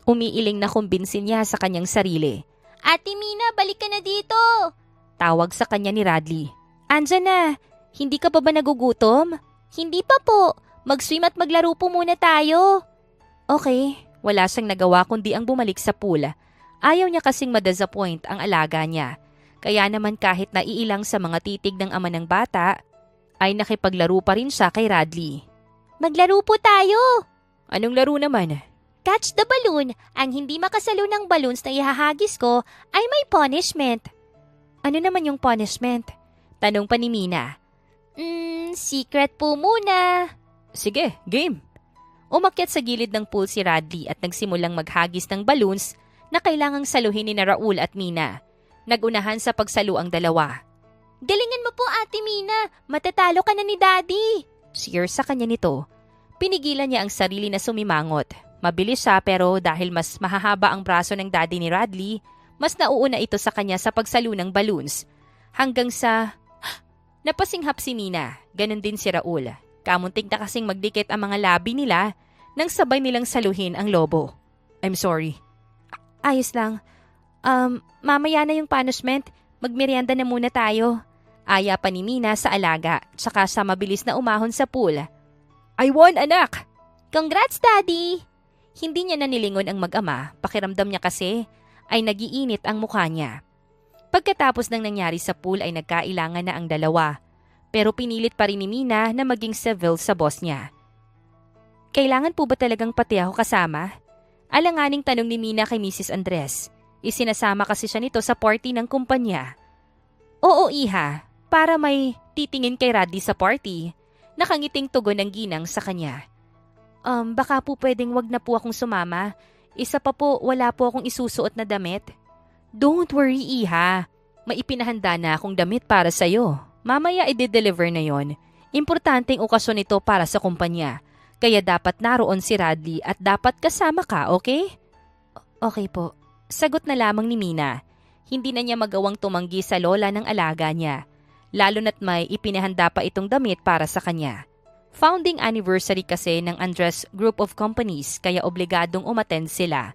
Umiiling na kumbinsin niya sa kanyang sarili. Ate Mina, balik ka na dito! Tawag sa kanya ni Radley. Andyan na. Hindi ka pa ba nagugutom? Hindi pa po. Mag-swim at maglaro po muna tayo. Okay. Wala siyang nagawa kundi ang bumalik sa pool. Ayaw niya kasing ma-disappoint ang alaga niya. Kaya naman kahit naiilang sa mga titig ng ama ng bata, ay nakipaglaro pa rin siya kay Radley. Maglaro po tayo! Anong laro naman? Catch the balloon. Ang hindi makasalo ng balloons na ihahagis ko ay may punishment. Ano naman yung punishment? Tanong pa ni Mina. Secret po muna. Sige, game. Umakyat sa gilid ng pool si Radley at nagsimulang maghagis ng balloons na kailangang saluhin ni Raul at Mina. Nagunahan sa pagsalo ang dalawa. Galingan mo po, Ate Mina. Matatalo ka na ni Daddy. Cheer sa kanya nito. Pinigilan niya ang sarili na sumimangot. Mabilis siya pero dahil mas mahahaba ang braso ng daddy ni Radley, mas nauuna ito sa kanya sa pagsalo ng balloons. Hanggang sa... Napasinghap si Mina. Ganon din si Raul. Kamuntik na kasing magdikit ang mga labi nila nang sabay nilang saluhin ang lobo. I'm sorry. Ayos lang. Mamaya na yung punishment. Magmerienda na muna tayo. Aya pa ni Mina sa alaga, tsaka sa mabilis na umahon sa pool. I won, anak! Congrats, Daddy! Hindi niya nanilingon ang mag-ama, pakiramdam niya kasi ay nagiinit ang mukha niya. Pagkatapos ng nangyari sa pool ay nagkailangan na ang dalawa, pero pinilit pa rin ni Mina na maging civil sa boss niya. Kailangan po ba talagang pati ako kasama? Alanganing tanong ni Mina kay Mrs. Andres. Isinasama kasi siya nito sa party ng kumpanya. Oo, iha. Para may titingin kay Radley sa party. Nakangiting tugon ng ginang sa kanya. Baka po pwedeng wag na po akong sumama. Isa pa po, wala po akong isusuot na damit. Don't worry, iha. Maipinahanda na akong damit para sa'yo. Mamaya i-deliver na yon. Importanteng okasyon ito para sa kumpanya. Kaya dapat naroon si Radley at dapat kasama ka, okay? Okay po. Sagot na lamang ni Mina. Hindi na niya magawang tumanggi sa lola ng alaga niya. Lalo na't may ipinahanda pa itong damit para sa kanya. Founding anniversary kasi ng Andres Group of Companies kaya obligadong umattend sila.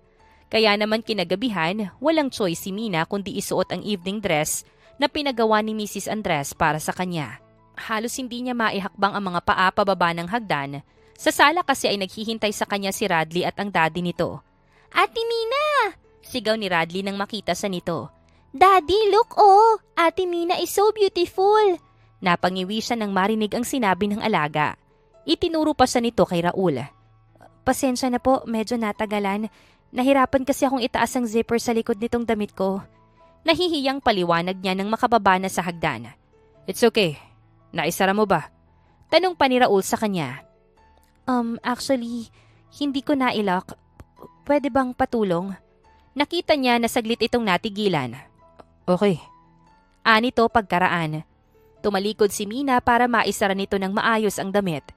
Kaya naman kinagabihan, walang choice si Mina kundi isuot ang evening dress na pinagawa ni Mrs. Andres para sa kanya. Halos hindi niya maihakbang ang mga paa pababa ng hagdan. Sa sala kasi ay naghihintay sa kanya si Radley at ang daddy nito. Ate Mina! Sigaw ni Radley nang makita sa nito. Daddy, look oh! Ate Mina is so beautiful! Napangiwi siya nang marinig ang sinabi ng alaga. Itinuro pa siya nito kay Raul. Pasensya na po, medyo natagalan. Nahirapan kasi akong itaas ang zipper sa likod nitong damit ko. Nahihiyang paliwanag niya nang makababa na sa hagdan. It's okay. Naisara mo ba? Tanong pa ni Raul sa kanya. Actually, hindi ko nailak. Pwede bang patulong? Nakita niya na saglit itong natigilan. Okay. Anito pagkaraan. Tumalikod si Mina para maisara nito ng maayos ang damit.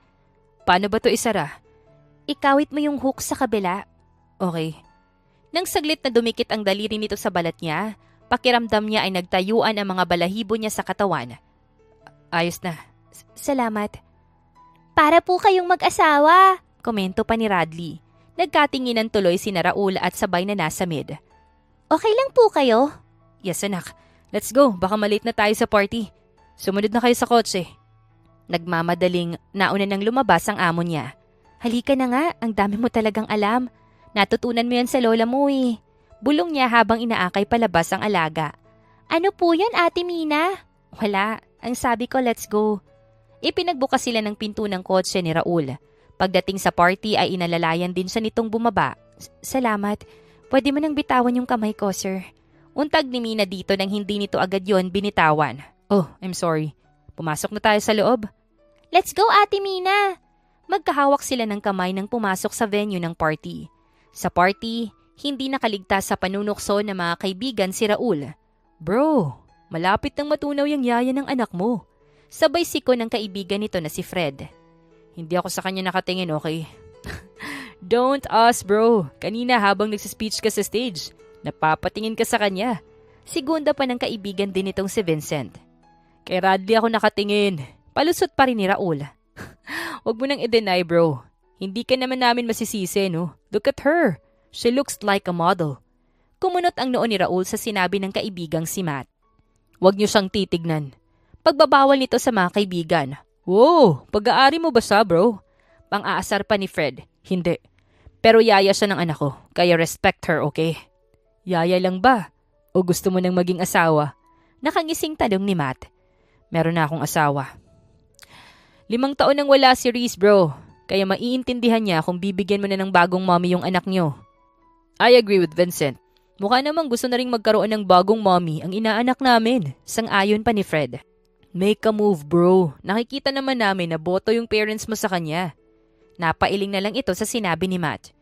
Paano ba to isara? Ikawit mo yung hook sa kabila. Okay. Nang saglit na dumikit ang daliri nito sa balat niya, pakiramdam niya ay nagtayuan ang mga balahibo niya sa katawan. Ayos na. Salamat. Para po kayong mag-asawa. Komento pa ni Radley. Nagkatinginan tuloy si Raul at sabay na nasa mid. Okay lang po kayo? Yes, anak. Let's go. Baka malate na tayo sa party. Sumunod na kayo sa kotse. Nagmamadaling nauna nang lumabas ang amo niya. Halika na nga, ang dami mo talagang alam. Natutunan mo yan sa lola mo eh. Bulong niya habang inaakay palabas ang alaga. Ano po yan, Ate Mina? Wala. Ang sabi ko, let's go. Ipinagbukas sila ng pinto ng kotse ni Raul. Pagdating sa party ay inalalayan din siya nitong bumaba. Salamat. Pwede mo nang bitawan yung kamay ko, sir. Untag ni Mina dito nang hindi nito agad yon binitawan. Oh, I'm sorry. Pumasok na tayo sa loob. Let's go, Ate Mina! Magkahawak sila ng kamay nang pumasok sa venue ng party. Sa party, hindi nakaligtas sa panunukso ng mga kaibigan si Raul. Bro, malapit nang matunaw yung yaya ng anak mo. Sabay siko ng kaibigan nito na si Fred. Hindi ako sa kanya nakatingin, okay? Don't ask, bro. Kanina habang nagsispeech ka sa stage, napapatingin ka sa kanya. Segunda pa ng kaibigan din itong si Vincent. Kay Radley ako nakatingin. Palusot pa rin ni Raul. Huwag mo nang i-deny, bro. Hindi ka naman namin masisisi, no? Look at her. She looks like a model. Kumunot ang noo ni Raul sa sinabi ng kaibigang si Matt. Huwag niyo siyang titignan. Pagbabawal nito sa mga kaibigan. Wow, pag-aari mo ba sa bro? Pang-aasar pa ni Fred. Hindi. Pero yaya siya ng anak ko, kaya respect her, okay? Yaya lang ba? O gusto mo nang maging asawa? Nakangising tanong ni Matt. Meron na akong asawa. 5 taon nang wala si Reese, bro. Kaya maiintindihan niya kung bibigyan mo na ng bagong mommy yung anak niyo. I agree with Vincent. Mukha namang gusto na ring magkaroon ng bagong mommy ang inaanak namin. Sang-ayon pa ni Fred. Make a move, bro. Nakikita naman namin na boto yung parents mo sa kanya. Napailing na lang ito sa sinabi ni Matt.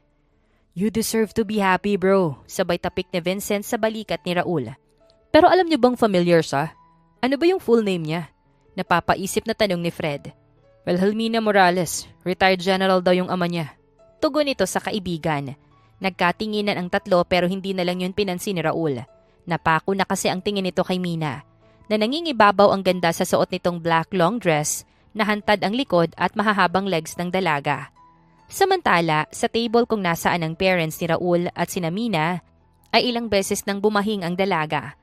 You deserve to be happy, bro. Sabay tapik ni Vincent sa balikat ni Raul. Pero alam niyo bang familiar siya? Ano ba yung full name niya? Napapaisip na tanong ni Fred. Wilhelmina Morales. Retired general daw yung ama niya. Tugon ito sa kaibigan. Nagkatinginan ang tatlo pero hindi na lang yun pinansin ni Raul. Napako na kasi ang tingin nito kay Mina, na nangingibabaw ang ganda sa suot nitong black long dress, nahantad ang likod at mahahabang legs ng dalaga. Samantala, sa table kung nasaan ang parents ni Raul at sina Mina, ay ilang beses nang bumahing ang dalaga.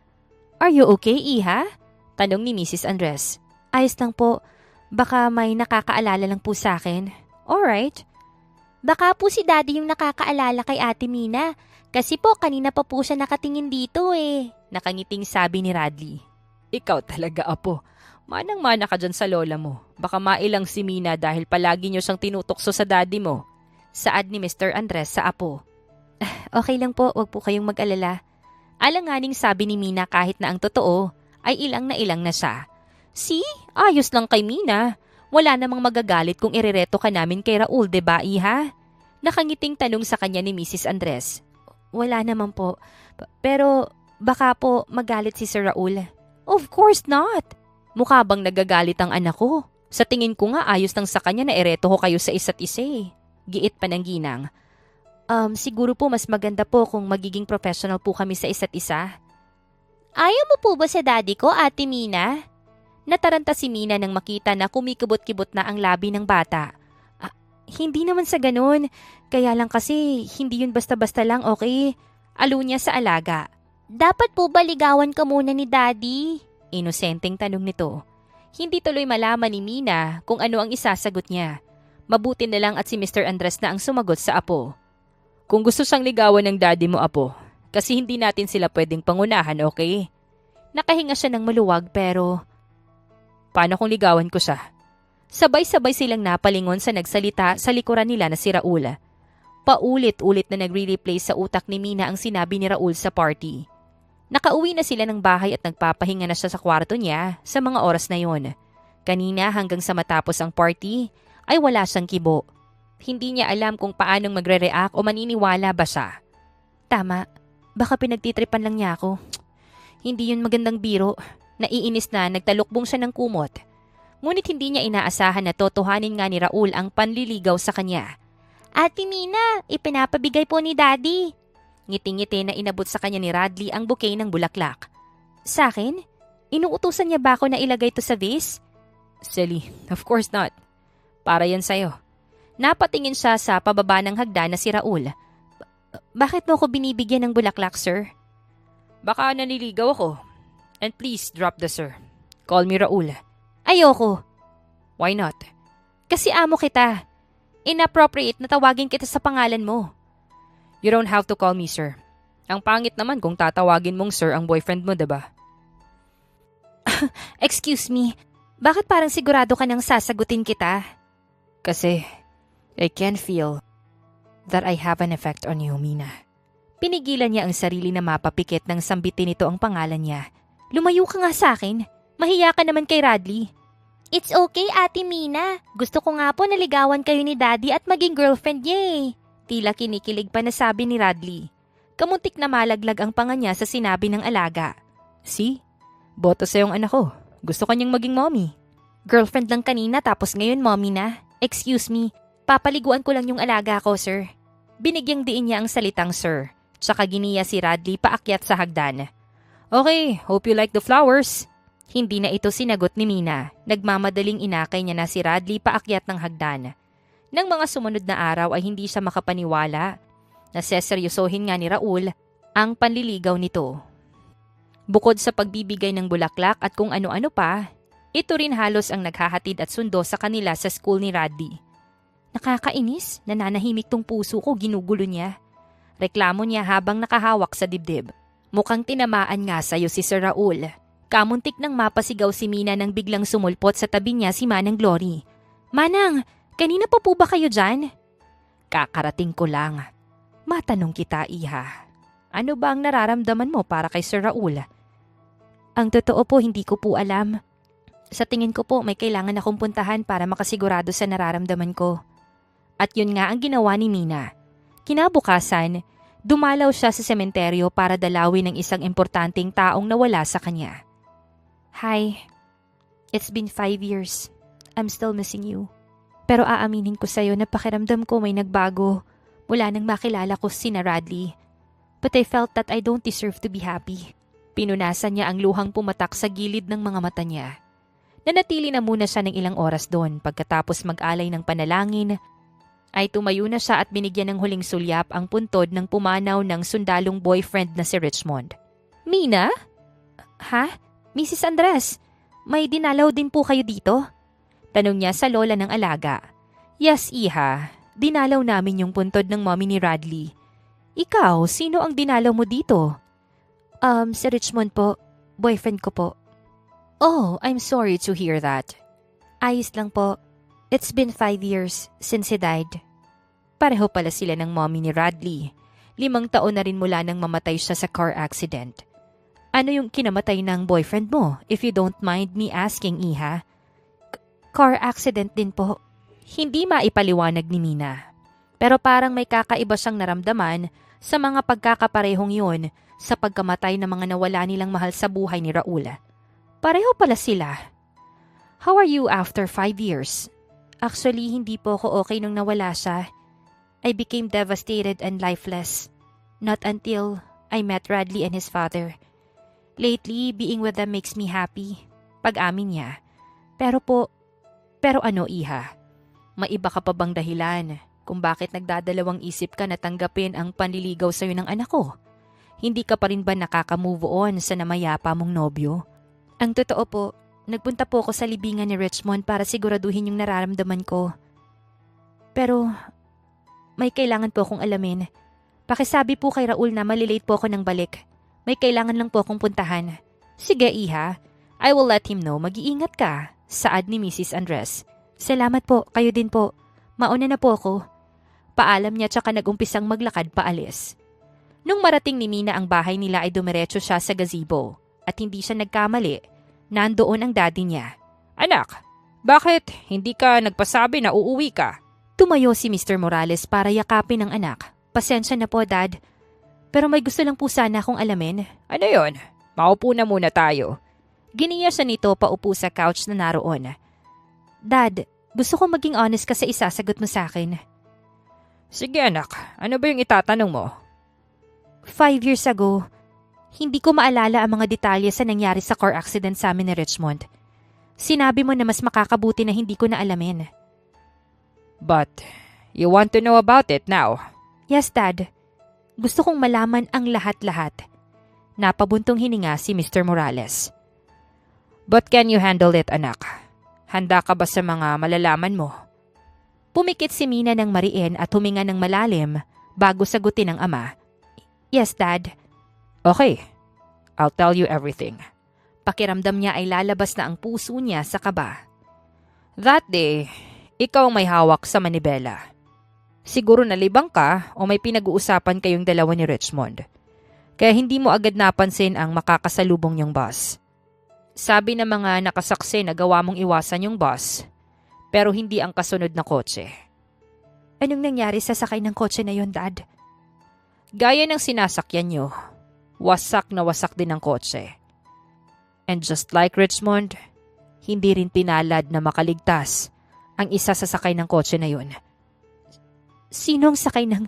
Are you okay, Iha? Tanong ni Mrs. Andres. Ayos lang po. Baka may nakakaalala lang po sa akin. Alright. Baka po si Daddy yung nakakaalala kay Ate Mina. Kasi po kanina pa po siya nakatingin dito eh. Nakangiting sabi ni Radley. Ikaw talaga, Apo. Manang-mana ka dyan sa lola mo. Baka mailang si Mina dahil palagi niyo siyang tinutokso sa daddy mo. Saad ni Mr. Andres sa Apo. Okay lang po, wag po kayong mag-alala. Alanganing sabi ni Mina kahit na ang totoo ay ilang na siya. See? Ayos lang kay Mina. Wala namang magagalit kung irereto ka namin kay Raul, diba, Iha? Nakangiting tanong sa kanya ni Mrs. Andres. Wala naman po. Pero baka po magalit si Sir Raul. Of course not. Mukha bang nagagalit ang anak ko? Sa tingin ko nga ayos lang sa kanya na ireto ko kayo sa isa't isa eh. Giit pa ng ginang. Siguro po mas maganda po kung magiging professional po kami sa isa't isa. Ayaw mo po ba sa Daddy ko, Ate Mina? Nataranta si Mina nang makita na kumikibot-kibot na ang labi ng bata. Hindi naman sa ganun. Kaya lang kasi hindi yun basta-basta lang, okay? Alo niya sa alaga. Dapat po ba ligawan ka muna ni Daddy? Inosenteng tanong nito. Hindi tuloy malaman ni Mina kung ano ang isasagot niya. Mabuti na lang at si Mr. Andres na ang sumagot sa Apo. Kung gusto siyang ligawan ng daddy mo, Apo, kasi hindi natin sila pwedeng pangunahan, okay? Nakahinga siya ng maluwag pero... Paano kung ligawan ko siya? Sabay-sabay silang napalingon sa nagsalita sa likuran nila na si Raul. Paulit-ulit na nagre-replay sa utak ni Mina ang sinabi ni Raul sa party. Nakauwi na sila ng bahay at nagpapahinga na siya sa kwarto niya sa mga oras na yon. Kanina hanggang sa matapos ang party ay wala siyang kibo. Hindi niya alam kung paanong magre-react o maniniwala ba siya. Tama, baka pinagtitripan lang niya ako. Hindi yun magandang biro. Naiinis na nagtalukbong siya ng kumot. Ngunit hindi niya inaasahan na totohanin nga ni Raul ang panliligaw sa kanya. Ate Mina, ipinapabigay po ni Daddy. Ngiti-ngiti na inabot sa kanya ni Radley ang bouquet ng bulaklak. Sa akin? Inuutusan niya ba ako na ilagay to sa vase? Silly, of course not. Para yan sa'yo. Napatingin siya sa pababa ng hagdan na si Raul. Bakit mo ako binibigyan ng bulaklak, sir? Baka naniligaw ako. And please drop the sir. Call me Raul. Ayoko. Why not? Kasi amo kita. Inappropriate na tawagin kita sa pangalan mo. You don't have to call me sir. Ang pangit naman kung tatawagin mong sir ang boyfriend mo, diba? Excuse me. Bakit parang sigurado ka nang sasagutin kita? Kasi I can feel that I have an effect on you, Mina. Pinigilan niya ang sarili na mapapikit nang sambitin nito ang pangalan niya. Lumayo ka nga sa akin. Mahiya ka naman kay Radley. It's okay, Ate Mina. Gusto ko nga po naligawan kayo ni Daddy at maging girlfriend niya eh. Tila kinikilig pa na sabi ni Radley. Kamuntik na malaglag ang panga niya sa sinabi ng alaga. See? Boto sa yung anak ko. Gusto kanyang maging mommy. Girlfriend lang kanina tapos ngayon mommy na. Excuse me, papaliguan ko lang yung alaga ko, sir. Binigyang diin niya ang salitang sir. Tsaka giniya si Radley paakyat sa hagdan. Okay, hope you like the flowers. Hindi na ito sinagot ni Mina. Nagmamadaling inakay niya na si Radley paakyat ng hagdan. Nang mga sumunod na araw ay hindi siya makapaniwala. Naseseryosohin nga ni Raul ang panliligaw nito. Bukod sa pagbibigay ng bulaklak at kung ano-ano pa, ito rin halos ang naghahatid at sundo sa kanila sa school ni Radley. Nakakainis, nananahimik tong puso ko, ginugulo niya. Reklamo niya habang nakahawak sa dibdib. Mukhang tinamaan nga sa'yo si Sir Raul. Kamuntik nang mapasigaw si Mina nang biglang sumulpot sa tabi niya si Manang Glory. Manang, kanina pa po ba kayo dyan? Kakarating ko lang. Matanong kita, iha. Ano ba ang nararamdaman mo para kay Sir Raul? Ang totoo po, hindi ko po alam. Sa tingin ko po, may kailangan akong puntahan para makasigurado sa nararamdaman ko. At yun nga ang ginawa ni Mina. Kinabukasan, dumalaw siya sa sementeryo para dalawin ng isang importanteng taong nawala sa kanya. Hi, it's been 5 years. I'm still missing you. Pero aaminin ko sa'yo na pakiramdam ko may nagbago mula nang makilala ko si Radley. But I felt that I don't deserve to be happy. Pinunasan niya ang luhang pumatak sa gilid ng mga mata niya. Nanatili na muna siya ng ilang oras doon. Pagkatapos mag-alay ng panalangin, ay tumayo na siya at binigyan ng huling sulyap ang puntod ng pumanaw ng sundalong boyfriend na si Richmond. Mina? Ha? Mrs. Andres, may dinalaw din po kayo dito? Tanong niya sa lola ng alaga. Yes, iha. Dinalaw namin yung puntod ng mommy ni Radley. Ikaw, sino ang dinalaw mo dito? Si Richmond po. Boyfriend ko po. Oh, I'm sorry to hear that. Ayos lang po. It's been 5 years since he died. Pareho pala sila ng mommy ni Radley. 5 taon na rin mula nang mamatay siya sa car accident. Ano yung kinamatay ng boyfriend mo, if you don't mind me asking, iha? Car accident din po. Hindi maipaliwanag ni Mina. Pero parang may kakaiba siyang naramdaman sa mga pagkakaparehong yun sa pagkamatay ng mga nawala nilang mahal sa buhay ni Raul. Pareho pala sila. How are you after 5 years? Actually, hindi po ako okay nung nawala siya. I became devastated and lifeless. Not until I met Radley and his father. Lately, being with them makes me happy. Pag-amin niya. Pero ano, iha? Maiba ka pa bang dahilan kung bakit nagdadalawang isip ka na tanggapin ang panliligaw sa'yo ng anak ko? Hindi ka pa rin ba nakaka-move on sa namayapa mong nobyo? Ang totoo po, nagpunta po ako sa libingan ni Richmond para siguraduhin yung nararamdaman ko. Pero may kailangan po akong alamin. Pakisabi po kay Raul na malilate po ako ng balik. May kailangan lang po akong puntahan. Sige, iha. I will let him know. Mag-iingat ka. Saad ni Mrs. Andres. Salamat po. Kayo din po. Mauna na po ako. Paalam niya tsaka nag-umpisang maglakad paalis. Nung marating ni Mina ang bahay nila ay dumiretso siya sa gazebo. At hindi siya nagkamali. Nandoon ang daddy niya. Anak, bakit hindi ka nagpasabi na uuwi ka? Tumayo si Mr. Morales para yakapin ang anak. Pasensya na po, Dad. Pero may gusto lang po sana akong alamin. Ano yon? Maupo na muna tayo. Giniya siya nito paupo sa couch na naroon. Dad, gusto kong maging honest ka sa isasagot mo sa akin. Sige anak, ano ba yung itatanong mo? 5 years ago, hindi ko maalala ang mga detalye sa nangyari sa car accident sa amin ni Richmond. Sinabi mo na mas makakabuti na hindi ko na alamin. But, you want to know about it now? Yes, Dad. Gusto kong malaman ang lahat-lahat. Napabuntong hininga si Mr. Morales. But can you handle it, anak? Handa ka ba sa mga malalaman mo? Pumikit si Mina ng mariin at huminga ng malalim bago sagutin ng ama. Yes, Dad. Okay, I'll tell you everything. Pakiramdam niya ay lalabas na ang puso niya sa kaba. That day, ikaw may hawak sa manibela. Siguro nalibang ka o may pinag-uusapan kayong dalawa ni Richmond. Kaya hindi mo agad napansin ang makakasalubong niyong bus. Sabi ng mga nakasaksi na gawa mong iwasan yung bus, pero hindi ang kasunod na kotse. Anong nangyari sa sakay ng kotse na yon, Dad? Gaya ng sinasakyan niyo, wasak na wasak din ang kotse. And just like Richmond, hindi rin pinalad na makaligtas ang isa sa sakay ng kotse na yon. Sinong sakay ng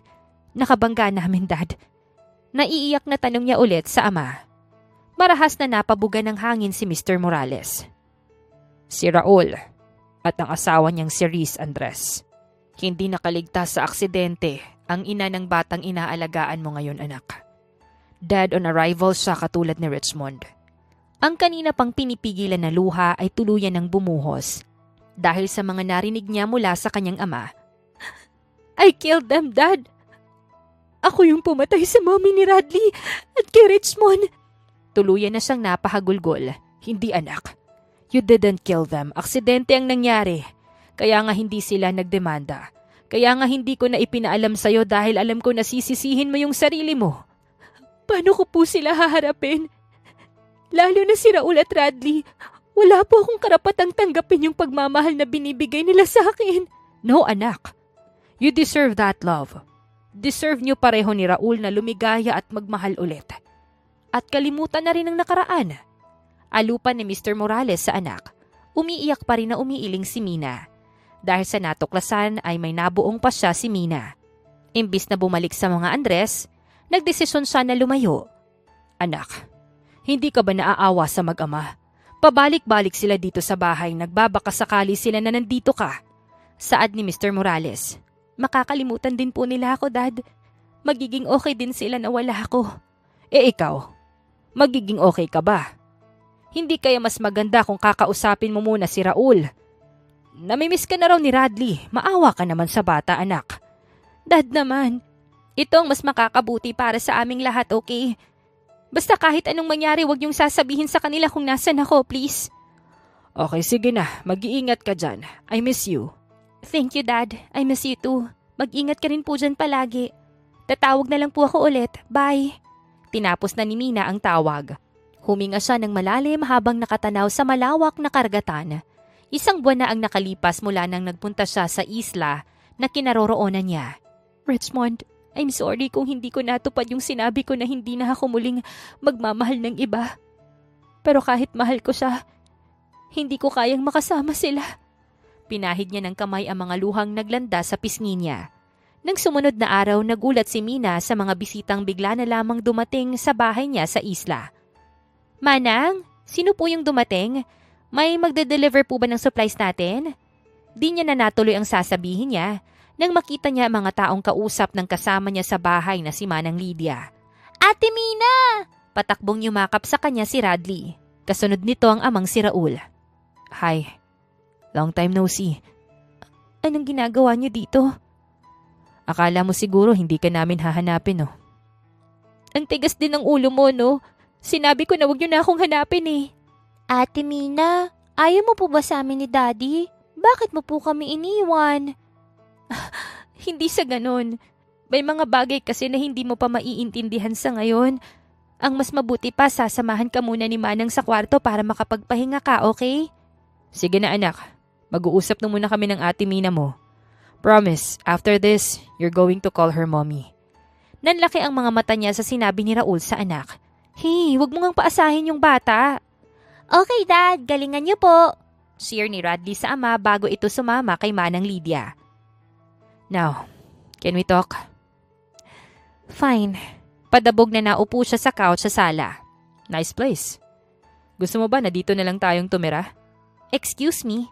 nakabangga namin, Dad? Naiiyak na tanong niya ulit sa ama. Marahas na napabuga ng hangin si Mr. Morales. Si Raul at ang asawa niyang si Riz Andres. Hindi nakaligtas sa aksidente ang ina ng batang inaalagaan mo ngayon, anak. Dead on arrival siya katulad ni Richmond. Ang kanina pang pinipigilan na luha ay tuluyan ng bumuhos dahil sa mga narinig niya mula sa kanyang ama. I killed them, Dad. Ako yung pumatay sa mommy ni Radley at kay Richmond. Tuluyan na siyang napahagulgol. Hindi anak. You didn't kill them. Aksidente ang nangyari. Kaya nga hindi sila nagdemanda. Kaya nga hindi ko na ipinaalam sa'yo dahil alam ko na sisisihin mo yung sarili mo. Paano ko po sila haharapin? Lalo na si Raul at Radley. Wala po akong karapatang tanggapin yung pagmamahal na binibigay nila sa akin. No, anak. You deserve that love. Deserve niyo pareho ni Raul na lumigaya at magmahal ulit. At kalimutan na rin ang nakaraan. Alupan ni Mr. Morales sa anak. Umiiyak pa rin na umiiling si Mina. Dahil sa natuklasan ay may nabuong pa siya si Mina. Imbis na bumalik sa mga Andres, nagdesisyon siya na lumayo. Anak, hindi ka ba naaawa sa mag-ama? Pabalik-balik sila dito sa bahay, nagbabaka sakali sila na nandito ka. Saad ni Mr. Morales. Makakalimutan din po nila ako, Dad. Magiging okay din sila na wala ako. Ikaw, magiging okay ka ba? Hindi kaya mas maganda kung kakausapin mo muna si Raul? Namimiss ka na raw ni Radley. Maawa ka naman sa bata, anak. Dad naman, ito ang mas makakabuti para sa aming lahat, okay? Basta kahit anong mangyari, wag niyong sasabihin sa kanila kung nasan ako, please. Okay, sige na. Mag-iingat ka dyan. I miss you. Thank you, Dad. I miss you too. Mag-ingat ka rin po dyan palagi. Tatawag na lang po ako ulit. Bye. Tinapos na ni Mina ang tawag. Huminga siya ng malalim habang nakatanaw sa malawak na karagatan. Isang buwan na ang nakalipas mula nang nagpunta siya sa isla na kinaroroonan niya. Richmond, I'm sorry kung hindi ko natupad yung sinabi ko na hindi na ako muling magmamahal ng iba. Pero kahit mahal ko siya, hindi ko kayang makasama sila. Pinahid niya ng kamay ang mga luhang naglanda sa pisngi niya. Nang sumunod na araw, nagulat si Mina sa mga bisitang bigla na lamang dumating sa bahay niya sa isla. Manang, sino po yung dumating? May magde-deliver po ba ng supplies natin? Di niya na natuloy ang sasabihin niya nang makita niya mga taong kausap ng kasama niya sa bahay na si Manang Lydia. Ate Mina! Patakbong yumakap sa kanya si Radley. Kasunod nito ang amang si Raul. Hi. Long time no see. Anong ginagawa niyo dito? Akala mo siguro hindi ka namin hahanapin, no? Ang tigas din ng ulo mo, no? Sinabi ko na huwag niyo na akong hanapin, eh. Ate Mina, ayaw mo po ba sa amin ni Daddy? Bakit mo po kami iniwan? Hindi sa ganun. May mga bagay kasi na hindi mo pa maiintindihan sa ngayon. Ang mas mabuti pa, sasamahan ka muna ni Manang sa kwarto para makapagpahinga ka, okay? Sige na, anak. Mag-uusap na muna kami ng ate Mina mo. Promise, after this, you're going to call her mommy. Nanlaki ang mga mata niya sa sinabi ni Raul sa anak. Hey, wag mo ngang paasahin yung bata. Okay, Dad. Galingan niyo po. Cheer ni Radley sa ama bago ito sumama kay Manang Lydia. Now, can we talk? Fine. Padabog na naupo siya sa couch sa sala. Nice place. Gusto mo ba na dito na lang tayong tumira? Excuse me?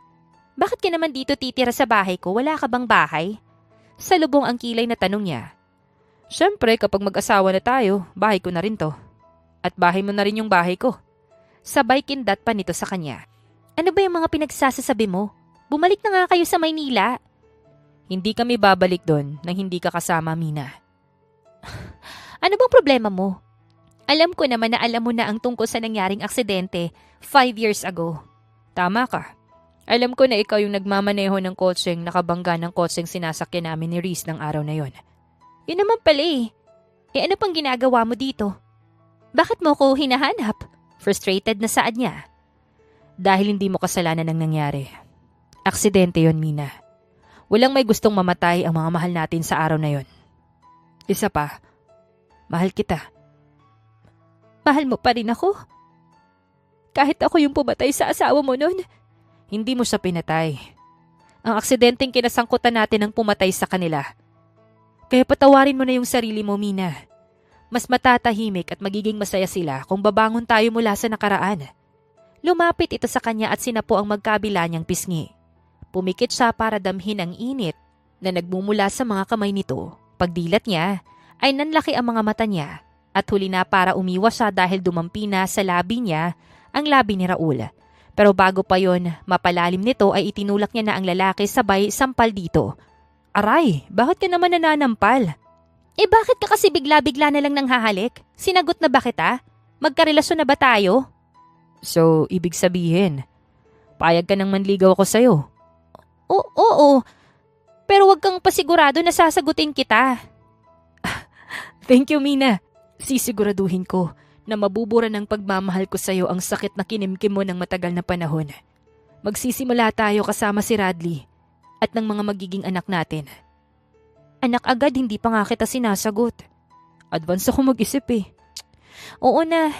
Bakit ka naman dito titira sa bahay ko? Wala ka bang bahay? Salubong ang kilay na tanong niya. Siyempre, kapag mag-asawa na tayo, bahay ko na rin to. At bahay mo na rin yung bahay ko. Sabay kindat pa nito sa kanya. Ano ba yung mga pinagsasasabi mo? Bumalik na nga kayo sa Maynila. Hindi kami babalik doon nang hindi ka kasama, Mina. Ano bang problema mo? Alam ko naman na alam mo na ang tungkol sa nangyaring aksidente 5 years ago. Tama ka. Alam ko na ikaw yung nagmamaneho ng kotseng nakabangga ng kotseng sinasakyan namin ni Reese ng araw na yon. Yun naman pala eh. Ano pang ginagawa mo dito? Bakit mo ko hinahanap? Frustrated na saad niya. Dahil hindi mo kasalanan ang nangyari. Aksidente yon, Mina. Walang may gustong mamatay ang mga mahal natin sa araw na yon. Isa pa, mahal kita. Mahal mo pa rin ako? Kahit ako yung pumatay sa asawa mo nun? Hindi mo siya pinatay. Ang aksidenteng kinasangkutan natin ang pumatay sa kanila. Kaya patawarin mo na yung sarili mo, Mina. Mas matatahimik at magiging masaya sila kung babangon tayo mula sa nakaraan. Lumapit ito sa kanya at sinapo ang magkabila niyang pisngi. Pumikit siya para damhin ang init na nagmumula sa mga kamay nito. Pagdilat niya, ay nanlaki ang mga mata niya. At huli na para umiwas siya dahil dumampi na sa labi niya ang labi ni Raul. Pero bago pa yon, mapalalim nito ay itinulak niya na ang lalaki sabay sampal dito. Aray, bakit ka naman nananampal? Bakit ka kasi bigla-bigla na lang nang hahalik? Sinagot na ba kita? Magkarelasyon na ba tayo? So, ibig sabihin, payag ka nang manligaw ako sa'yo? Oo, pero wag kang pasigurado na sasagutin kita. Thank you, Mina. Sisiguraduhin ko na mabubura ng pagmamahal ko sa'yo ang sakit na kinimkim mo ng matagal na panahon. Magsisimula tayo kasama si Radley at ng mga magiging anak natin. Anak agad, hindi pa nga kita sinasagot. Advance ako mag-isip eh. Oo na.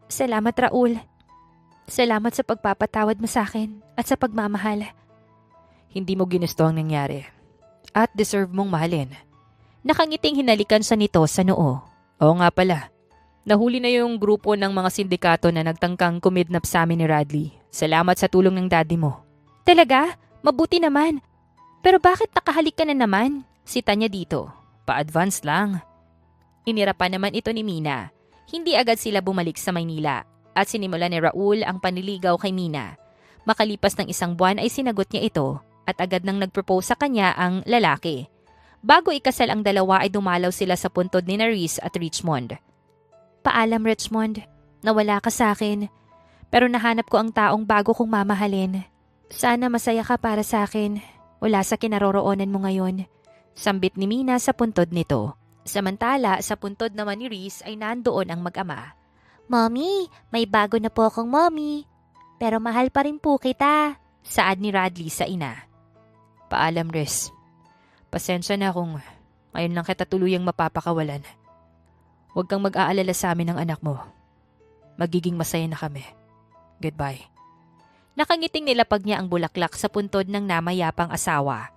Salamat, Raul. Salamat sa pagpapatawad mo sa akin at sa pagmamahal. Hindi mo ginusto ang nangyari. At deserve mong mahalin. Nakangiting hinalikan siya nito sa noo. Oo nga pala. Nahuli na yung grupo ng mga sindikato na nagtangkang kumidnap sa amin ni Radley. Salamat sa tulong ng daddy mo. Talaga? Mabuti naman. Pero bakit nakahalik ka na naman? Sita niya dito. Pa-advance lang. Inirapan naman ito ni Mina. Hindi agad sila bumalik sa Maynila at sinimula ni Raul ang panliligaw kay Mina. Makalipas ng 1 buwan ay sinagot niya ito at agad nang nag-propose sa kanya ang lalaki. Bago ikasal ang dalawa ay dumalaw sila sa puntod ni Reese at Richmond. Paalam, Richmond. Nawala ka sa akin. Pero nahanap ko ang taong bago kong mamahalin. Sana masaya ka para sa akin. Wala sa kinaroroonan mo ngayon. Sambit ni Mina sa puntod nito. Samantala, sa puntod naman ni Reese ay nandoon ang mag-ama. Mommy, may bago na po akong mommy. Pero mahal pa rin po kita. Saad ni Radley sa ina. Paalam, Reese. Pasensya na kung ngayon lang kita tuluyang mapapakawalan. Huwag kang mag-aalala sa amin ng anak mo. Magiging masaya na kami. Goodbye. Nakangiting nilapag niya ang bulaklak sa puntod ng namayapang asawa.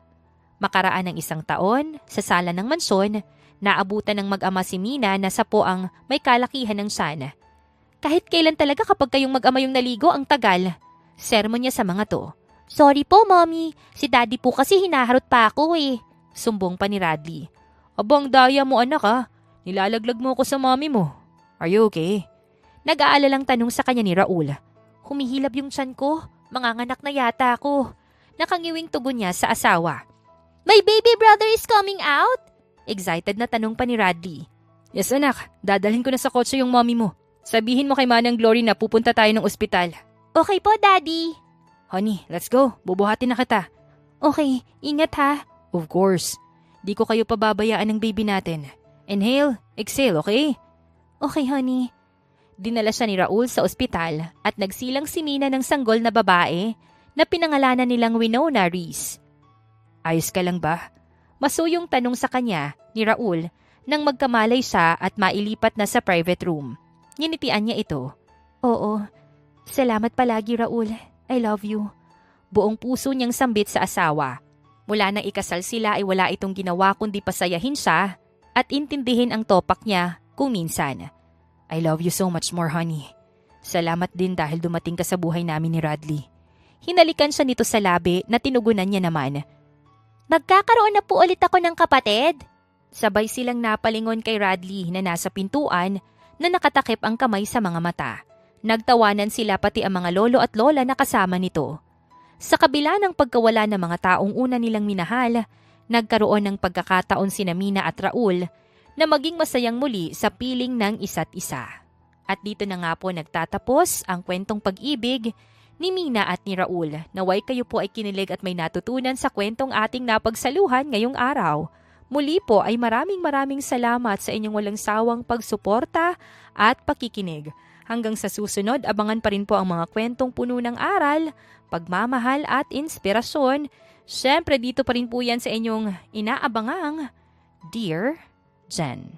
Makaraan ng 1 taon, sa sala ng mansyon, naabutan ng mag-ama si Mina na sapo ang may kalakihan ng tiyan. Kahit kailan talaga kapag kayong mag-ama yung naligo ang tagal. Sermon niya sa mga to. Sorry po, mommy. Si daddy po kasi hinaharot pa ako eh. Sumbong pa ni Radley. Abang daya mo anak ha. Nilalaglag mo ako sa mommy mo. Are you okay? Nag-aalalang tanong sa kanya ni Raul. Humihilab yung tiyan ko. Manganganak na yata ako. Nakangiwing tugon niya sa asawa. My baby brother is coming out? Excited na tanong pa ni Radley. Yes anak, dadalhin ko na sa kotse yung mommy mo. Sabihin mo kay Manang Glory na pupunta tayo ng ospital. Okay po, daddy. Honey, let's go. Bubuhatin na kita. Okay, ingat ha. Of course. Di ko kayo pababayaan ng baby natin. Inhale, exhale, okay? Okay, honey. Dinala siya ni Raul sa ospital at nagsilang si Mina ng sanggol na babae na pinangalanan nilang Winona Reese. Ayos ka lang ba? Masuyong tanong sa kanya ni Raul nang magkamalay siya at mailipat na sa private room. Nginitian niya ito. Oo. Salamat palagi, Raul. I love you. Buong puso niyang sambit sa asawa. Mula nang ikasal sila ay wala itong ginawa kundi pasayahin siya at intindihin ang topak niya kung minsan. I love you so much more, honey. Salamat din dahil dumating ka sa buhay namin ni Radley. Hinalikan siya nito sa labi na tinugunan niya naman. Magkakaroon na po ulit ako ng kapatid? Sabay silang napalingon kay Radley na nasa pintuan na nakatakip ang kamay sa mga mata. Nagtawanan sila pati ang mga lolo at lola na kasama nito. Sa kabila ng pagkawala ng mga taong una nilang minahal, nagkaroon ng pagkakataon sina Mina at Raul na maging masayang muli sa piling ng isa't isa. At dito na nga po nagtatapos ang kwentong pag-ibig ni Mina at ni Raul. Naway kayo po ay kinilig at may natutunan sa kwentong ating napagsaluhan ngayong araw. Muli po ay maraming salamat sa inyong walang sawang pagsuporta at pakikinig. Hanggang sa susunod, abangan pa rin po ang mga kwentong puno ng aral, pagmamahal at inspirasyon. Siyempre dito pa rin po yan sa inyong inaabangang Dear Jen.